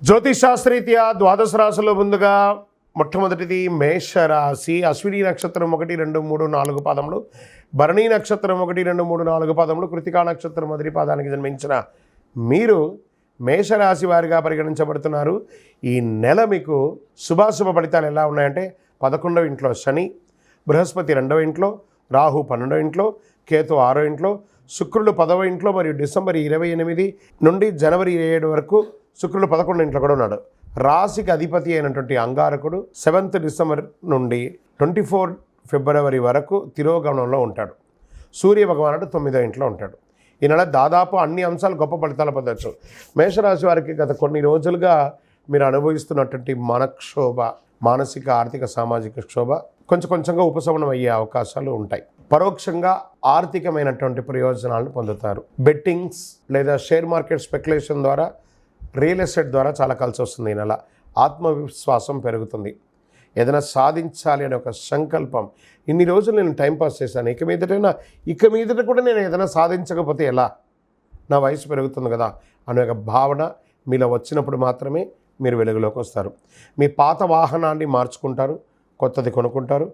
జ్యోతిషాస్త్రీత్యా ద్వాదశ రాశుల్లో ముందుగా మొట్టమొదటిది మేషరాశి. అశ్విని నక్షత్రం 1, 2, 3, 4 పాదములు, భరణి నక్షత్రం 1, 2, 3, 4 పాదములు, కృతికా నక్షత్రం మొదటి పాదానికి జన్మించిన మీరు మేషరాశి వారిగా పరిగణించబడుతున్నారు. ఈ నెల మీకు శుభాశుభ ఫలితాలు ఎలా ఉన్నాయంటే 11వ ఇంట్లో శని, బృహస్పతి 2వ ఇంట్లో, రాహు 12వ ఇంట్లో, కేతు 6వ ఇంట్లో, శుక్రుడు 10వ ఇంట్లో మరియు డిసెంబర్ 28 నుండి జనవరి 7 వరకు శుక్రుడు 11వ ఇంట్లో కూడా ఉన్నాడు. రాశికి అధిపతి అయినటువంటి అంగారకుడు 7th డిసెంబర్ నుండి 24 ఫిబ్రవరి వరకు తిరోగమనంలో ఉంటాడు. సూర్య భగవానుడు 9వ ఇంట్లో ఉంటాడు. ఈ నెల దాదాపు అన్ని అంశాలు గొప్ప ఫలితాలు పొందవచ్చు. మేషరాశి వారికి గత కొన్ని రోజులుగా మీరు అనుభవిస్తున్నటువంటి మనక్షోభ, మానసిక ఆర్థిక సామాజిక క్షోభ కొంచెంగా ఉపశమనం అయ్యే అవకాశాలు ఉంటాయి. పరోక్షంగా ఆర్థికమైనటువంటి ప్రయోజనాలను పొందుతారు. బెట్టింగ్స్ లేదా షేర్ మార్కెట్ స్పెక్యులేషన్ ద్వారా, రియల్ ఎస్టేట్ ద్వారా చాలా కలిసి వస్తుంది. ఈ నెల ఆత్మవిశ్వాసం పెరుగుతుంది. ఏదైనా సాధించాలి అనే ఒక సంకల్పం, ఇన్ని రోజులు నేను టైంపాస్ చేశాను, ఇక మీదట కూడా నేను ఏదైనా సాధించకపోతే ఎలా, నా వయసు పెరుగుతుంది కదా అనే ఒక భావన మీలో వచ్చినప్పుడు మాత్రమే మీరు వెలుగులోకి వస్తారు. మీ పాత వాహనాన్ని మార్చుకుంటారు, కొత్తది కొనుక్కుంటారు.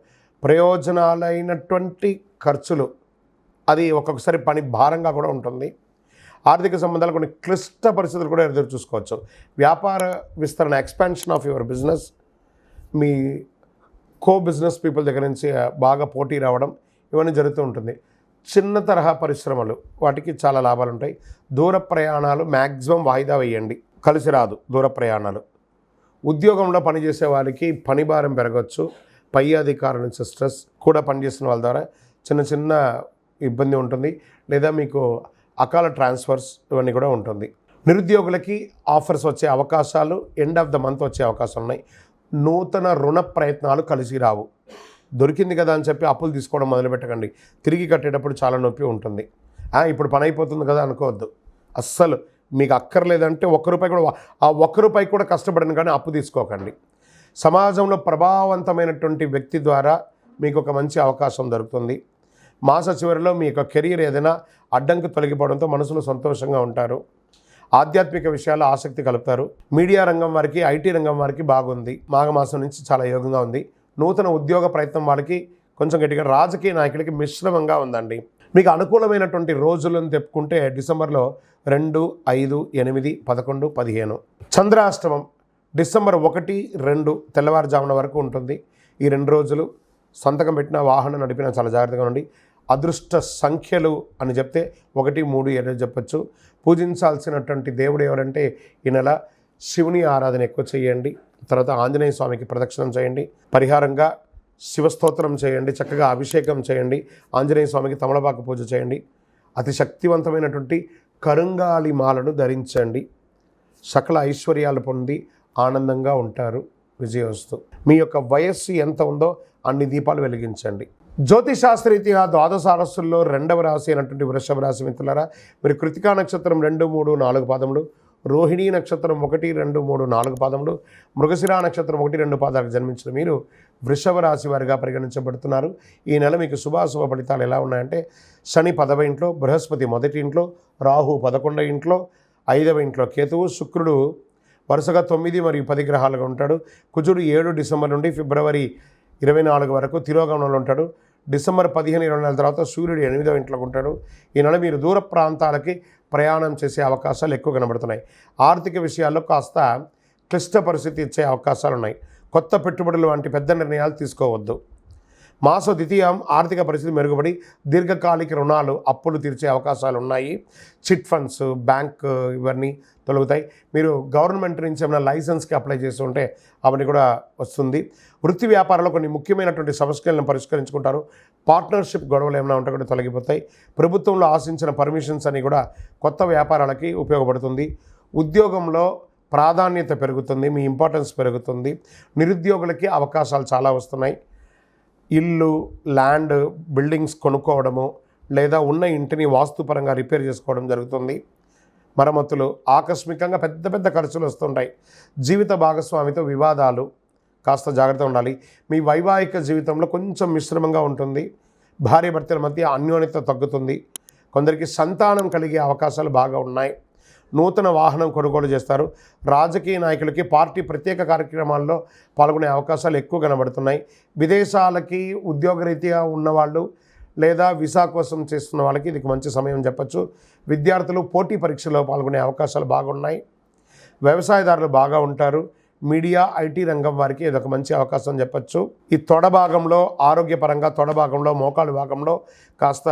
ప్రయోజనాలైనటువంటి ఖర్చులు, అది ఒక్కొక్కసారి పని భారంగా కూడా ఉంటుంది. ఆర్థిక సంబంధాలు కొన్ని క్లిష్ట పరిస్థితులు కూడా ఎదురు చూసుకోవచ్చు. వ్యాపార విస్తరణ, expansion of your business, me business people దగ్గర నుంచి బాగా పోటీ రావడం, ఇవన్నీ జరుగుతూ ఉంటుంది. చిన్న తరహా పరిశ్రమలు, వాటికి చాలా లాభాలు ఉంటాయి. దూర ప్రయాణాలు మ్యాక్సిమం వాయిదా వేయండి, కలిసి రాదు దూర ప్రయాణాలు. ఉద్యోగంలో పనిచేసే వారికి పని భారం పెరగవచ్చు. పై అధికారుల నుంచి స్ట్రెస్ కూడా, పనిచేసిన వాళ్ళ ద్వారా చిన్న ఇబ్బంది ఉంటుంది. లేదా మీకు అకాల ట్రాన్స్ఫర్స్ ఇవన్నీ కూడా ఉంటుంది. నిరుద్యోగులకి ఆఫర్స్ వచ్చే అవకాశాలు, ఎండ్ ఆఫ్ ద మంత్ వచ్చే అవకాశాలు ఉన్నాయి. నూతన రుణ ప్రయత్నాలు కలిసి రావు. దొరికింది కదా అని చెప్పి అప్పులు తీసుకోవడం మొదలుపెట్టకండి. తిరిగి కట్టేటప్పుడు చాలా నొప్పి ఉంటుంది. ఇప్పుడు పని అయిపోతుంది కదా అనుకోవద్దు. అస్సలు మీకు అక్కర్లేదంటే ఒక్క రూపాయి కూడా కష్టపడను కానీ అప్పు తీసుకోకండి. సమాజంలో ప్రభావవంతమైనటువంటి వ్యక్తి ద్వారా మీకు ఒక మంచి అవకాశం దొరుకుతుంది. మాస చివరిలో మీ యొక్క కెరీర్ ఏదైనా అడ్డంకి తొలగిపోవడంతో మనసులో సంతోషంగా ఉంటారు. ఆధ్యాత్మిక విషయాల్లో ఆసక్తి కలుపుతారు. మీడియా రంగం వారికి, ఐటీ రంగం వారికి బాగుంది. మాఘమాసం నుంచి చాలా యోగంగా ఉంది. నూతన ఉద్యోగ ప్రయత్నం వాళ్ళకి కొంచెం గట్టిగా, రాజకీయ నాయకులకి మిశ్రమంగా ఉందండి. మీకు అనుకూలమైనటువంటి రోజులను తెప్పుకుంటే డిసెంబర్లో 2, 5, 8, 11, 15. చంద్రాష్టమం డిసెంబర్ 1, 2 తెల్లవారుజామున వరకు ఉంటుంది. ఈ 2 రోజులు సంతకం పెట్టిన, వాహనం నడిపినా చాలా జాగ్రత్తగా ఉండి. అదృష్ట సంఖ్యలు అని చెప్తే 1, 3, 7 చెప్పచ్చు. పూజించాల్సినటువంటి దేవుడు ఎవరంటే ఈ నెల శివుని ఆరాధన ఎక్కువ చేయండి. తర్వాత ఆంజనేయ స్వామికి ప్రదక్షిణం చేయండి. పరిహారంగా శివస్తోత్రం చేయండి. చక్కగా అభిషేకం చేయండి. ఆంజనేయ స్వామికి తమలపాకు పూజ చేయండి. అతి శక్తివంతమైనటువంటి కరుంగాలి మాలను ధరించండి. సకల ఐశ్వర్యాలు పొంది ఆనందంగా ఉంటారు. విజయోస్తు. మీ యొక్క వయస్సు ఎంత ఉందో అన్ని దీపాలు వెలిగించండి. జ్యోతిషాస్త్రీత్యా ద్వాదశ రాశుల్లో 2వ రాశి అయినటువంటి వృషభ రాశి మిత్రులారా, మీరు కృతికా నక్షత్రం 2, 3, 4 పాదములు, రోహిణీ నక్షత్రం 1, 2, 3, 4 పాదములు, మృగశిర నక్షత్రం 1, 2 పాదాలకు జన్మించిన మీరు వృషభ రాశి వారిగా పరిగణించబడుతున్నారు. ఈ నెల మీకు శుభాశుభ ఫలితాలు ఎలా ఉన్నాయంటే శని 10వ ఇంట్లో, బృహస్పతి 1వ ఇంట్లో, రాహు 11వ ఇంట్లో, 5వ ఇంట్లో కేతువు, శుక్రుడు వరుసగా 9 మరియు 10 గ్రహాలుగా ఉంటాడు. కుజుడు 7 డిసెంబర్ నుండి ఫిబ్రవరి 24 వరకు తిరోగమనంలో ఉంటాడు. డిసెంబర్ 15, 24 తర్వాత సూర్యుడు 8వ ఇంట్లో ఉంటాడు. ఈ నెల మీరు దూర ప్రాంతాలకి ప్రయాణం చేసే అవకాశాలు ఎక్కువ కనబడుతున్నాయి. ఆర్థిక విషయాల్లో కాస్త క్లిష్ట పరిస్థితి ఇచ్చే అవకాశాలు ఉన్నాయి. కొత్త పెట్టుబడులు వంటి పెద్ద నిర్ణయాలు తీసుకోవద్దు. మాస ద్వితీయం ఆర్థిక పరిస్థితి మెరుగుపడి దీర్ఘకాలిక రుణాలు, అప్పులు తీర్చే అవకాశాలు ఉన్నాయి. చిట్ ఫండ్స్, బ్యాంక్ ఇవన్నీ తొలగుతాయి. మీరు గవర్నమెంట్ నుంచి ఏమైనా లైసెన్స్కి అప్లై చేసి ఉంటే అవన్నీ కూడా వస్తుంది. వృత్తి వ్యాపారంలో కొన్ని ముఖ్యమైనటువంటి సమస్యలను పరిష్కరించుకుంటారు. పార్ట్నర్షిప్ గొడవలు ఏమైనా ఉంటే కూడా తొలగిపోతాయి. ప్రభుత్వంలో ఆశించిన పర్మిషన్స్ అని కూడా కొత్త వ్యాపారాలకి ఉపయోగపడుతుంది. ఉద్యోగంలో ప్రాధాన్యత పెరుగుతుంది, మీ ఇంపార్టెన్స్ పెరుగుతుంది. నిరుద్యోగులకి అవకాశాలు చాలా వస్తున్నాయి. ఇల్లు, ల్యాండ్, బిల్డింగ్స్ కొనుక్కోవడము, లేదా ఉన్న ఇంటిని వాస్తుపరంగా రిపేర్ చేసుకోవడం జరుగుతుంది. మరమ్మతులు, ఆకస్మికంగా పెద్ద ఖర్చులు వస్తుంటాయి. జీవిత భాగస్వామితో వివాదాలు, కాస్త జాగ్రత్త ఉండాలి. మీ వైవాహిక జీవితంలో కొంచెం మిశ్రమంగా ఉంటుంది. భార్యాభర్తల మధ్య అన్యోన్యత తగ్గుతుంది. కొందరికి సంతానం కలిగే అవకాశాలు బాగా ఉన్నాయి. నూతన వాహనం కొనుగోలు చేస్తారు. రాజకీయ నాయకులకి పార్టీ ప్రత్యేక కార్యక్రమాల్లో పాల్గొనే అవకాశాలు ఎక్కువ కనబడుతున్నాయి. విదేశాలకి ఉద్యోగరీత్యా ఉన్నవాళ్ళు లేదా వీసా కోసం చేస్తున్న వాళ్ళకి ఇది మంచి సమయం చెప్పచ్చు. విద్యార్థులు పోటీ పరీక్షల్లో పాల్గొనే అవకాశాలు బాగున్నాయి. వ్యవసాయదారులు బాగా ఉంటారు. మీడియా, ఐటీ రంగం వారికి ఇదొక మంచి అవకాశం చెప్పచ్చు. ఈ తొడ భాగంలో ఆరోగ్యపరంగా తొడ భాగంలో మోకాలు భాగంలో కాస్త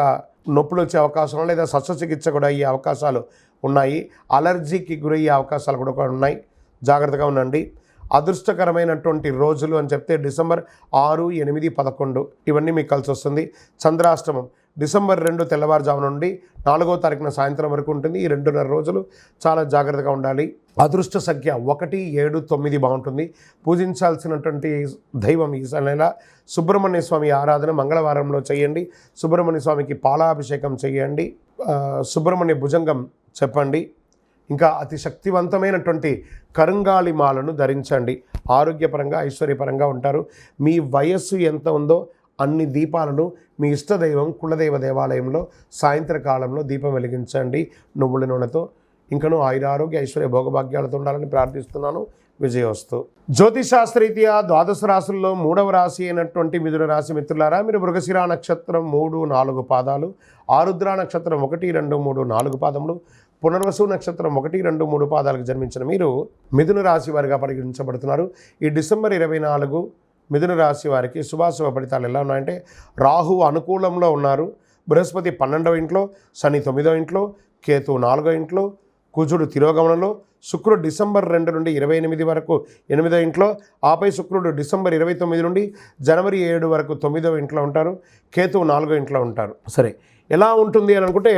నొప్పులు వచ్చే అవకాశం లేదా శస్త్రచికిత్స కూడా అయ్యే అవకాశాలు ఉన్నాయి. అలర్జీకి గురయ్యే అవకాశాలు కూడా ఉన్నాయి. జాగ్రత్తగా ఉండండి. అదృష్టకరమైనటువంటి రోజులు అని చెప్తే డిసెంబర్ 6, 8, 11 ఇవన్నీ మీకు కలిసి వస్తుంది. చంద్రాష్టమం డిసెంబర్ 2 తెల్లవారుజాము నుండి 4వ తారీఖున సాయంత్రం వరకు ఉంటుంది. ఈ 2.5 రోజులు చాలా జాగ్రత్తగా ఉండాలి. అదృష్ట సంఖ్య 1, 7, 9 బాగుంటుంది. పూజించాల్సినటువంటి దైవం ఈ నెల సుబ్రహ్మణ్య స్వామి ఆరాధన మంగళవారంలో చేయండి. సుబ్రహ్మణ్య స్వామికి పాలాభిషేకం చేయండి. సుబ్రహ్మణ్య భుజంగం చెప్పండి. ఇంకా అతి శక్తివంతమైనటువంటి కరుంగాలి మాలను ధరించండి. ఆరోగ్యపరంగా ఐశ్వర్యపరంగా ఉంటారు. మీ వయస్సు ఎంత ఉందో అన్ని దీపాలను మీ ఇష్టదైవం కులదైవ దేవాలయంలో సాయంత్రకాలంలో దీపం వెలిగించండి నువ్వుల నూనెతో. ఇంకనూ ఆయురారోగ్య ఐశ్వర్య భోగభాగ్యాలతో ఉండాలని ప్రార్థిస్తున్నాను. విజయోస్తు. జ్యోతిషాస్త్రరీత్యా ద్వాదశ రాశుల్లో 3వ రాశి అయినటువంటి మిథున రాశి మిత్రులారా, మీరు మృగశిర నక్షత్రం 3, 4 పాదాలు, ఆరుద్ర నక్షత్రం 1, 2, 3, 4 పాదములు, పునర్వసు నక్షత్రం 1, 2, 3 పాదాలకు జన్మించిన మీరు మిథున రాశి వారిగా పరిగణించబడుతున్నారు. ఈ డిసెంబర్ 24 మిథున రాశి వారికి శుభాశుభ ఫలితాలు ఎలా ఉన్నాయంటే, రాహు అనుకూలంలో ఉన్నారు. బృహస్పతి 12వ ఇంట్లో, శని 9వ ఇంట్లో, కేతు 4వ ఇంట్లో, కుజుడు తిరోగమనంలో, శుక్రుడు డిసెంబర్ 2 నుండి 28 వరకు 8వ ఇంట్లో, ఆపై శుక్రుడు డిసెంబర్ 29 నుండి జనవరి 7 వరకు 9వ ఇంట్లో ఉంటారు. కేతువు 4వ ఇంట్లో ఉంటారు. సరే, ఎలా ఉంటుంది అని అనుకుంటే,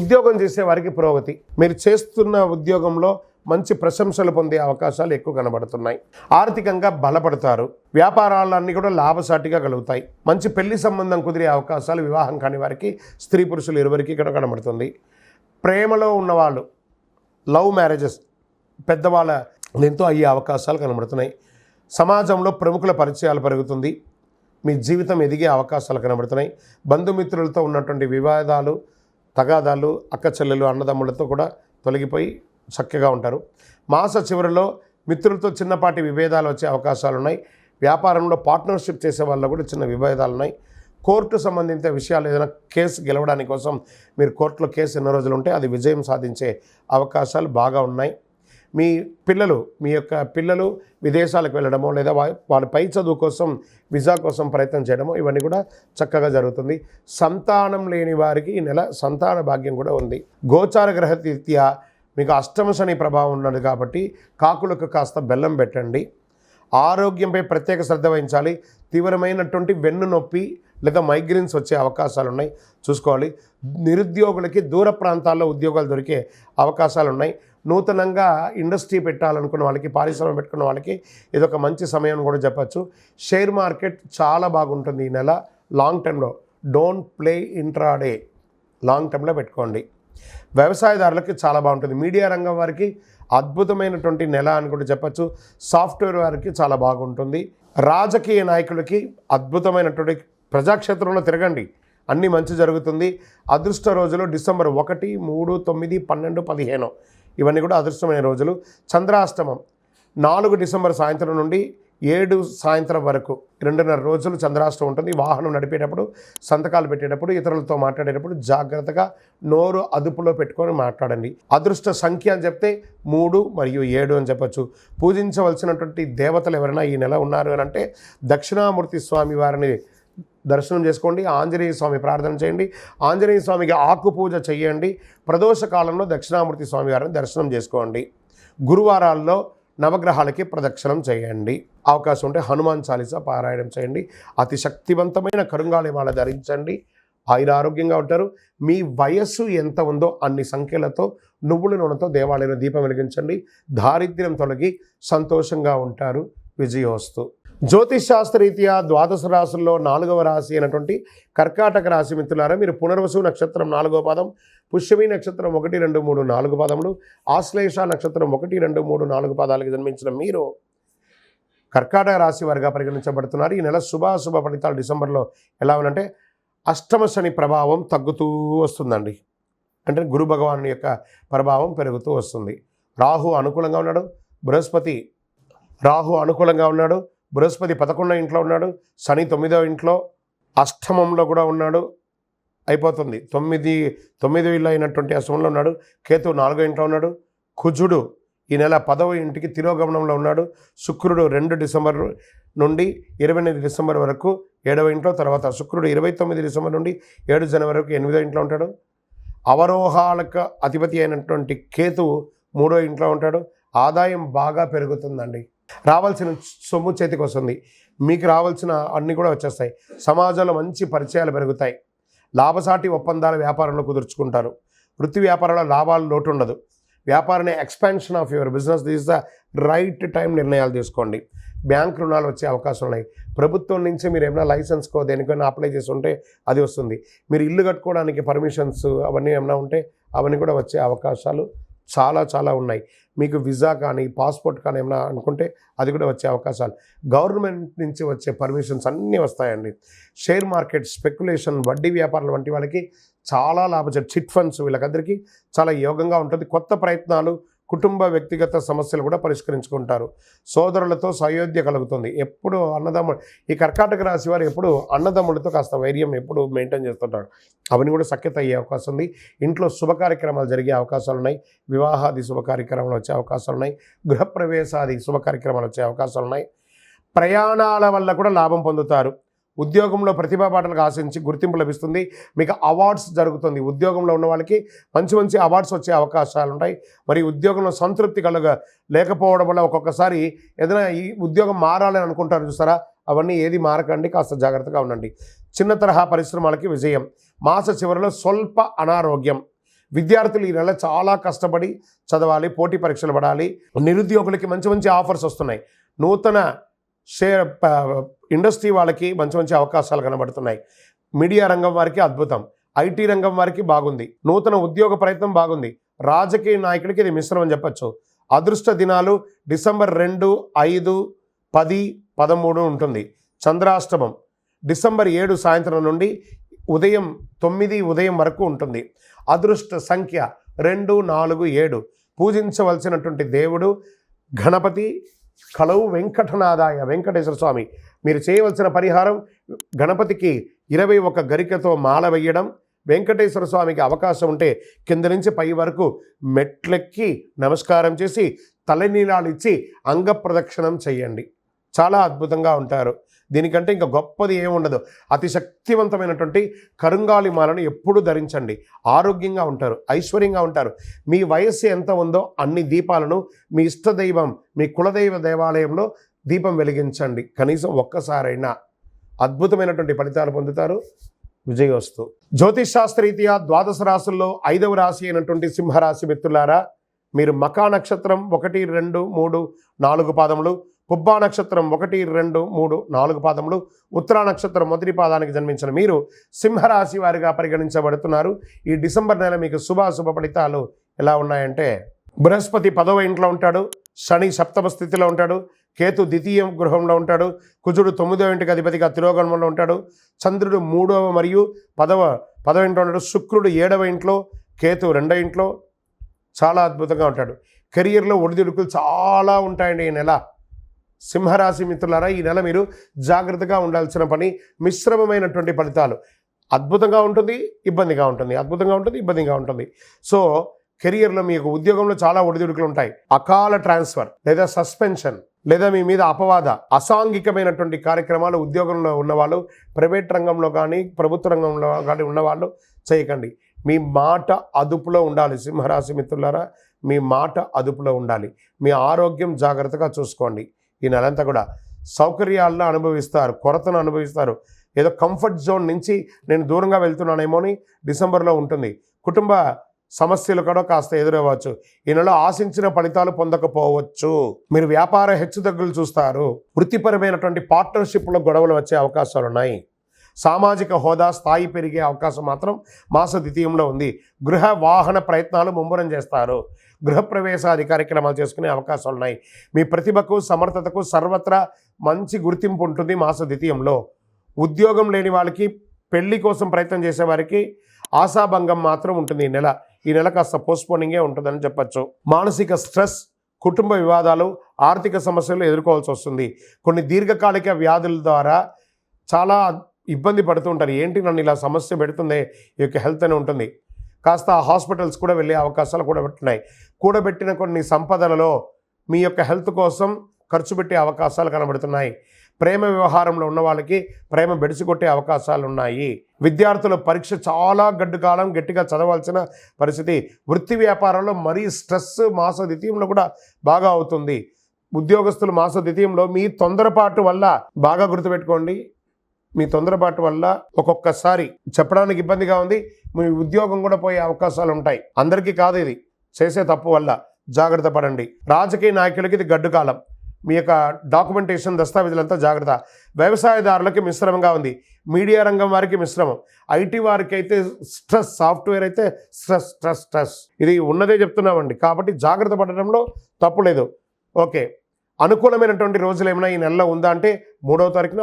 ఉద్యోగం చేసే వారికి పురోగతి, మీరు చేస్తున్న ఉద్యోగంలో మంచి ప్రశంసలు పొందే అవకాశాలు ఎక్కువ కనబడుతున్నాయి. ఆర్థికంగా బలపడతారు. వ్యాపారాలన్నీ కూడా లాభసాటిగా కలుగుతాయి. మంచి పెళ్లి సంబంధం కుదిరే అవకాశాలు వివాహం కాని వారికి, స్త్రీ పురుషులు ఇరువురికి ఇక్కడ కనబడుతుంది. ప్రేమలో ఉన్నవాళ్ళు, లవ్ మ్యారేజెస్ పెద్దవాళ్ళ దీంతో అయ్యే అవకాశాలు కనబడుతున్నాయి. సమాజంలో ప్రముఖుల పరిచయాలు పెరుగుతుంది. మీ జీవితం ఎదిగే అవకాశాలు కనబడుతున్నాయి. బంధుమిత్రులతో ఉన్నటువంటి వివాదాలు, తగాదాలు, అక్క చెల్లెలు, అన్నదమ్ములతో కూడా తొలగిపోయి చక్కగా ఉంటారు. మాస చివరిలో మిత్రులతో చిన్నపాటి విభేదాలు వచ్చే అవకాశాలు ఉన్నాయి. వ్యాపారంలో పార్ట్నర్షిప్ చేసే వాళ్ళలో కూడా చిన్న విభేదాలు ఉన్నాయి. కోర్టు సంబంధిత విషయాలు ఏదైనా కేసు గెలవడానికి కోసం మీరు కోర్టులో కేసు ఎన్నో రోజులు ఉంటే అది విజయం సాధించే అవకాశాలు బాగా ఉన్నాయి. మీ యొక్క పిల్లలు విదేశాలకు వెళ్ళడమో లేదా వాళ్ళ పై చదువు కోసం వీసా కోసం ప్రయత్నం చేయడమో ఇవన్నీ కూడా చక్కగా జరుగుతుంది. సంతానం లేని వారికి ఈ నెల సంతాన భాగ్యం కూడా ఉంది. గోచార గ్రహరీత్యా మీకు అష్టమ శని ప్రభావం ఉన్నది కాబట్టి కాకులకు కాస్త బెల్లం పెట్టండి. ఆరోగ్యంపై ప్రత్యేక శ్రద్ధ వహించాలి. తీవ్రమైనటువంటి వెన్ను నొప్పి లేదా మైగ్రేన్స్ వచ్చే అవకాశాలు ఉన్నాయి, చూసుకోవాలి. నిరుద్యోగులకి దూర ప్రాంతాల్లో ఉద్యోగాలు దొరికే అవకాశాలు ఉన్నాయి. నూతనంగా ఇండస్ట్రీ పెట్టాలనుకున్న వాళ్ళకి, పారిశ్రమ పెట్టుకున్న వాళ్ళకి ఇదొక మంచి సమయం కూడా చెప్పచ్చు. షేర్ మార్కెట్ చాలా బాగుంటుంది ఈ నెల. లాంగ్ టర్మ్లో డోంట్ ప్లే ఇంట్రాడే, లాంగ్ టర్మ్లో పెట్టుకోండి. వ్యవసాయదారులకి చాలా బాగుంటుంది. మీడియా రంగం వారికి అద్భుతమైనటువంటి నెల అని కూడా చెప్పచ్చు. సాఫ్ట్వేర్ వారికి చాలా బాగుంటుంది. రాజకీయ నాయకులకి అద్భుతమైనటువంటి, ప్రజాక్షేత్రంలో తిరగండి, అన్నీ మంచి జరుగుతుంది. అదృష్ట రోజులు డిసెంబర్ 1, 3, 9, 12, 15 ఇవన్నీ కూడా అదృష్టమైన రోజులు. చంద్రాష్టమం 4 డిసెంబర్ సాయంత్రం నుండి 7 సాయంత్రం వరకు 2.5 రోజులు చంద్రాష్టమం ఉంటుంది. వాహనం నడిపేటప్పుడు, సంతకాలు పెట్టేటప్పుడు, ఇతరులతో మాట్లాడేటప్పుడు జాగ్రత్తగా నోరు అదుపులో పెట్టుకొని మాట్లాడండి. అదృష్ట సంఖ్య అని చెప్తే 3 మరియు 7 అని చెప్పచ్చు. పూజించవలసినటువంటి దేవతలు ఎవరైనా ఈ నెల ఉన్నారు అని అంటే దక్షిణామూర్తి స్వామి వారిని దర్శనం చేసుకోండి. ఆంజనేయ స్వామి ప్రార్థన చేయండి. ఆంజనేయ స్వామికి ఆకు పూజ చేయండి. ప్రదోష కాలంలో దక్షిణామూర్తి స్వామి వారిని దర్శనం చేసుకోండి. గురువారాల్లో నవగ్రహాలకి ప్రదక్షిణం చేయండి. అవకాశం ఉంటే హనుమాన్ చాలీసా పారాయణం చేయండి. అతి శక్తివంతమైన కరుంగాళిమాల ధరించండి. ఆయురారోగ్యంగా ఉంటారు. మీ వయస్సు ఎంత ఉందో అన్ని సంఖ్యలతో నువ్వుల నూనెతో దేవాలయంలో దీపం వెలిగించండి. దారిద్ర్యం తొలగి సంతోషంగా ఉంటారు. విజయోస్తు. జ్యోతిషాస్త్రరీత్యా ద్వాదశ రాశుల్లో 4వ రాశి అయినటువంటి కర్కాటక రాశి మిత్రులారా, మీరు పునర్వసు నక్షత్రం 4వ పాదం, పుష్యమి నక్షత్రం 1, 2, 3, 4 పాదములు, ఆశ్లేష నక్షత్రం 1, 2, 3, 4 పాదాలకు జన్మించిన మీరు కర్కాటక రాశి వారిగా పరిగణించబడుతున్నారు. ఈ నెల శుభాశుభ ఫలితాలు డిసెంబర్లో ఎలా ఉందంటే, అష్టమ శని ప్రభావం తగ్గుతూ వస్తుందండి. అంటే గురు భగవాను యొక్క ప్రభావం పెరుగుతూ వస్తుంది. రాహు అనుకూలంగా ఉన్నాడు, అనుకూలంగా ఉన్నాడు. బృహస్పతి 11వ ఇంట్లో ఉన్నాడు, శని 9వ ఇంట్లో, అష్టమంలో కూడా ఉన్నాడు. అయిపోతుంది 9 ఇల్లు అయినటువంటి అష్టమంలో ఉన్నాడు. కేతు 4వ ఇంట్లో ఉన్నాడు. కుజుడు ఈ నెల 10వ ఇంటికి తిరోగమనంలో ఉన్నాడు. శుక్రుడు 2 డిసెంబర్ నుండి 28 డిసెంబర్ వరకు 7వ ఇంట్లో, తర్వాత శుక్రుడు 29 డిసెంబర్ నుండి 7 జనవరి వరకు 8వ ఇంట్లో ఉంటాడు. అవరోహాలకు అధిపతి అయినటువంటి కేతువు 3వ ఇంట్లో ఉంటాడు. ఆదాయం బాగా పెరుగుతుందండి. రావాల్సిన సొమ్ము చేతికి వస్తుంది. మీకు రావాల్సిన అన్నీ కూడా వచ్చేస్తాయి. సమాజంలో మంచి పరిచయాలు పెరుగుతాయి. లాభసాటి ఒప్పందాల వ్యాపారంలో కుదుర్చుకుంటారు. వృత్తి వ్యాపారంలో లాభాలు లోటు ఉండదు. వ్యాపారాన్ని expansion of your business this the right time నిర్ణయాలు తీసుకోండి. బ్యాంక్ రుణాలు వచ్చే అవకాశం ఉన్నాయి. ప్రభుత్వం నుంచి మీరు ఏమైనా లైసెన్స్కో దేనికైనా అప్లై చేసి ఉంటే అది వస్తుంది. మీరు ఇల్లు కట్టుకోవడానికి పర్మిషన్స్ అవన్నీ ఏమైనా ఉంటే అవన్నీ కూడా వచ్చే అవకాశాలు చాలా ఉన్నాయి. మీకు వీసా కానీ పాస్పోర్ట్ కానీ ఏమైనా అనుకుంటే అది కూడా వచ్చే అవకాశాలు, గవర్నమెంట్ నుంచి వచ్చే పర్మిషన్స్ అన్నీ వస్తాయండి. షేర్ మార్కెట్, స్పెక్యులేషన్, వడ్డీ వ్యాపారాలు వంటి వాళ్ళకి చాలా లాభం. చిట్ ఫండ్స్ వీళ్ళకందరికీ చాలా యోగంగా ఉంటుంది. కొత్త ప్రయత్నాలు, కుటుంబ వ్యక్తిగత సమస్యలు కూడా పరిష్కరించుకుంటారు. సోదరులతో సయోధ్య కలుగుతుంది. ఎప్పుడు అన్నదమ్ముడు, ఈ కర్కాటక రాశి వారు ఎప్పుడు అన్నదమ్ములతో కాస్త వైర్యం ఎప్పుడు మెయింటైన్ చేస్తుంటారు. అవన్నీ కూడా సఖ్యత అయ్యే అవకాశం ఉంది. ఇంట్లో శుభ కార్యక్రమాలు జరిగే అవకాశాలు ఉన్నాయి. వివాహాది శుభ కార్యక్రమాలు వచ్చే అవకాశాలు ఉన్నాయి. గృహప్రవేశాది శుభ కార్యక్రమాలు వచ్చే అవకాశాలు ఉన్నాయి. ప్రయాణాల వల్ల కూడా లాభం పొందుతారు. ఉద్యోగంలో ప్రతిభా పాటలకు ఆశించి గుర్తింపు లభిస్తుంది. మీకు అవార్డ్స్ జరుగుతుంది. ఉద్యోగంలో ఉన్న వాళ్ళకి మంచి అవార్డ్స్ వచ్చే అవకాశాలు ఉంటాయి. మరి ఉద్యోగంలో సంతృప్తి లేకపోవడం వల్ల ఒక్కొక్కసారి ఏదైనా ఈ ఉద్యోగం మారాలని అనుకుంటారు చూసారా, అవన్నీ ఏది మారకండి, కాస్త జాగ్రత్తగా ఉండండి. చిన్న తరహా పరిశ్రమలకి విజయం. మాస చివరిలో స్వల్ప అనారోగ్యం. విద్యార్థులు ఈ నెల చాలా కష్టపడి చదవాలి, పోటీ పరీక్షలు పడాలి. నిరుద్యోగులకి మంచి ఆఫర్స్ వస్తున్నాయి. నూతన ఇండస్ట్రీ వాళ్ళకి మంచి అవకాశాలు కనబడుతున్నాయి. మీడియా రంగం వారికి అద్భుతం. ఐటీ రంగం వారికి బాగుంది. నూతన ఉద్యోగ ప్రయత్నం బాగుంది. రాజకీయ నాయకుడికి ఇది మిశ్రమం చెప్పచ్చు. అదృష్ట దినాలు డిసెంబర్ 2, 5, 10, 13 ఉంటుంది. చంద్రాష్టమం డిసెంబర్ 7 సాయంత్రం నుండి ఉదయం 9 వరకు ఉంటుంది. అదృష్ట సంఖ్య 2, 4, 7. పూజించవలసినటువంటి దేవుడు గణపతి, కలవు వెంకటనాథాయ, వెంకటేశ్వర స్వామి. మీరు చేయవలసిన పరిహారం గణపతికి 21 గరికతో మాల వేయడం. వెంకటేశ్వర స్వామికి అవకాశం ఉంటే కింద నుంచి పై వరకు మెట్లెక్కి నమస్కారం చేసి తలనీలాలు ఇచ్చి అంగ ప్రదక్షిణం చేయండి. చాలా అద్భుతంగా ఉంటారు. దీనికంటే ఇంకా గొప్పది ఏముండదు. అతి శక్తివంతమైనటువంటి కరుంగాలి మాలను ఎప్పుడు ధరించండి. ఆరోగ్యంగా ఉంటారు, ఐశ్వర్యంగా ఉంటారు. మీ వయస్సు ఎంత ఉందో అన్ని దీపాలను మీ ఇష్టదైవం, మీ కులదైవ దేవాలయంలో దీపం వెలిగించండి. కనీసం ఒక్కసారైనా అద్భుతమైనటువంటి ఫలితాలు పొందుతారు. విజయోస్తు. జ్యోతిష్ శాస్త్రరీత్యా 12 రాశుల్లో 5వ రాశి అయినటువంటి సింహరాశి మిత్రులారా, మీరు మకా నక్షత్రం 1, 2, 3, 4 పాదములు, పుబ్బా నక్షత్రం 1, 2, 3, 4 పాదములు, ఉత్తరా నక్షత్రం 1వ పాదానికి జన్మించిన మీరు సింహరాశి వారిగా పరిగణించబడుతున్నారు. ఈ డిసెంబర్ నెల మీకు శుభాశుభ ఫలితాలు ఎలా ఉన్నాయంటే, బృహస్పతి 10వ ఇంట్లో ఉంటాడు, శని 7వ స్థితిలో ఉంటాడు, కేతు 2వ గృహంలో ఉంటాడు, కుజుడు 9వ ఇంటికి అధిపతిగా తిరోగమనంలో ఉంటాడు, చంద్రుడు 3వ మరియు 10వ ఇంట్లో ఉంటాడు, శుక్రుడు 7వ ఇంట్లో, కేతు 2వ ఇంట్లో. చాలా అద్భుతంగా ఉంటాడు. కెరియర్లో ఒడిదుడుకులు చాలా ఉంటాయండి ఈ నెల. సింహరాశి మిత్రులారా, ఈ నెల మీరు జాగ్రత్తగా ఉండాల్సిన పని. మిశ్రమమైనటువంటి ఫలితాలు. అద్భుతంగా ఉంటుంది, ఇబ్బందిగా ఉంటుంది, అద్భుతంగా ఉంటుంది, ఇబ్బందిగా ఉంటుంది. సో కెరియర్లో మీకు ఉద్యోగంలో చాలా ఒడిదుడుకులు ఉంటాయి. అకాల ట్రాన్స్ఫర్ లేదా సస్పెన్షన్ లేదా మీ మీద అపవాద అసాంఘికమైనటువంటి కార్యక్రమాలు ఉద్యోగంలో ఉన్నవాళ్ళు, ప్రైవేట్ రంగంలో కానీ ప్రభుత్వ రంగంలో కానీ ఉన్నవాళ్ళు చేయకండి. మీ మాట అదుపులో ఉండాలి. సింహరాశి మిత్రులారా, మీ మాట అదుపులో ఉండాలి. మీ ఆరోగ్యం జాగ్రత్తగా చూసుకోండి. ఈ నెలంతా కూడా సౌకర్యాలను అనుభవిస్తారు, కొరతను అనుభవిస్తారు. ఏదో కంఫర్ట్ జోన్ నుంచి నేను దూరంగా వెళ్తున్నానేమో అని డిసెంబర్లో ఉంటుంది. కుటుంబ సమస్యలు కూడా కాస్త ఎదురవ్వచ్చు. ఈ నెలలో ఆశించిన ఫలితాలు పొందకపోవచ్చు. మీరు వ్యాపార హెచ్చుతగ్గులు చూస్తారు. వృత్తిపరమైనటువంటి పార్ట్నర్షిప్లో గొడవలు వచ్చే అవకాశాలు ఉన్నాయి. సామాజిక హోదా స్థాయి పెరిగే అవకాశం మాత్రం మాస ద్వితీయంలో ఉంది. గృహ వాహన ప్రయత్నాలు ముమ్మరం చేస్తారు. గృహప్రవేశాది కార్యక్రమాలు చేసుకునే అవకాశాలు ఉన్నాయి. మీ ప్రతిభకు సమర్థతకు సర్వత్రా మంచి గుర్తింపు ఉంటుంది మాస ద్వితీయంలో. ఉద్యోగం లేని వాళ్ళకి, పెళ్లి కోసం ప్రయత్నం చేసేవారికి ఆశాభంగం మాత్రం ఉంటుంది ఈ నెల. ఈ నెల కాస్త పోస్ట్పోనింగే ఉంటుందని చెప్పచ్చు. మానసిక స్ట్రెస్, కుటుంబ వివాదాలు, ఆర్థిక సమస్యలు ఎదుర్కోవాల్సి వస్తుంది. కొన్ని దీర్ఘకాలిక వ్యాధుల ద్వారా చాలా ఇబ్బంది పడుతూ ఉంటారు. ఏంటి నన్ను ఇలా సమస్య పెడుతుంది, ఈ యొక్క హెల్త్ అని ఉంటుంది. కాస్త హాస్పిటల్స్ కూడా వెళ్ళే అవకాశాలు కూడా పెట్టున్నాయి. కూడబెట్టిన కొన్ని సంపదలలో మీ యొక్క హెల్త్ కోసం ఖర్చు పెట్టే అవకాశాలు కనబడుతున్నాయి. ప్రేమ వ్యవహారంలో ఉన్న వాళ్ళకి ప్రేమ బెడిసికొట్టే అవకాశాలు ఉన్నాయి. విద్యార్థుల పరీక్ష చాలా కాలం గట్టిగా చదవాల్సిన పరిస్థితి. వృత్తి వ్యాపారంలో మరీ స్ట్రెస్ మాస ద్వితీయంలో కూడా బాగా అవుతుంది. ఉద్యోగస్తులు మాస ద్వితీయంలో మీ తొందరపాటు వల్ల, బాగా గుర్తుపెట్టుకోండి, మీ తొందరపాటు వల్ల ఒక్కొక్కసారి చెప్పడానికి ఇబ్బందిగా ఉంది, మీ ఉద్యోగం కూడా పోయే అవకాశాలు ఉంటాయి. అందరికీ కాదు, ఇది చేసే తప్పు వల్ల జాగ్రత్త పడండి. రాజకీయ నాయకులకి ఇది గడ్డు కాలం. మీ యొక్క డాక్యుమెంటేషన్, దస్తావేజులంతా జాగ్రత్త. వ్యవసాయదారులకి మిశ్రమంగా ఉంది. మీడియా రంగం వారికి మిశ్రమం. ఐటీ వారికి అయితే స్ట్రెస్, సాఫ్ట్వేర్ అయితే స్ట్రెస్ స్ట్రెస్ స్ట్రెస్. ఇది ఉన్నదే చెప్తున్నామండి. కాబట్టి జాగ్రత్త పడడంలో తప్పు లేదు. ఓకే, అనుకూలమైనటువంటి రోజులు ఏమైనా ఈ నెలలో ఉందా అంటే 3వ తారీఖున,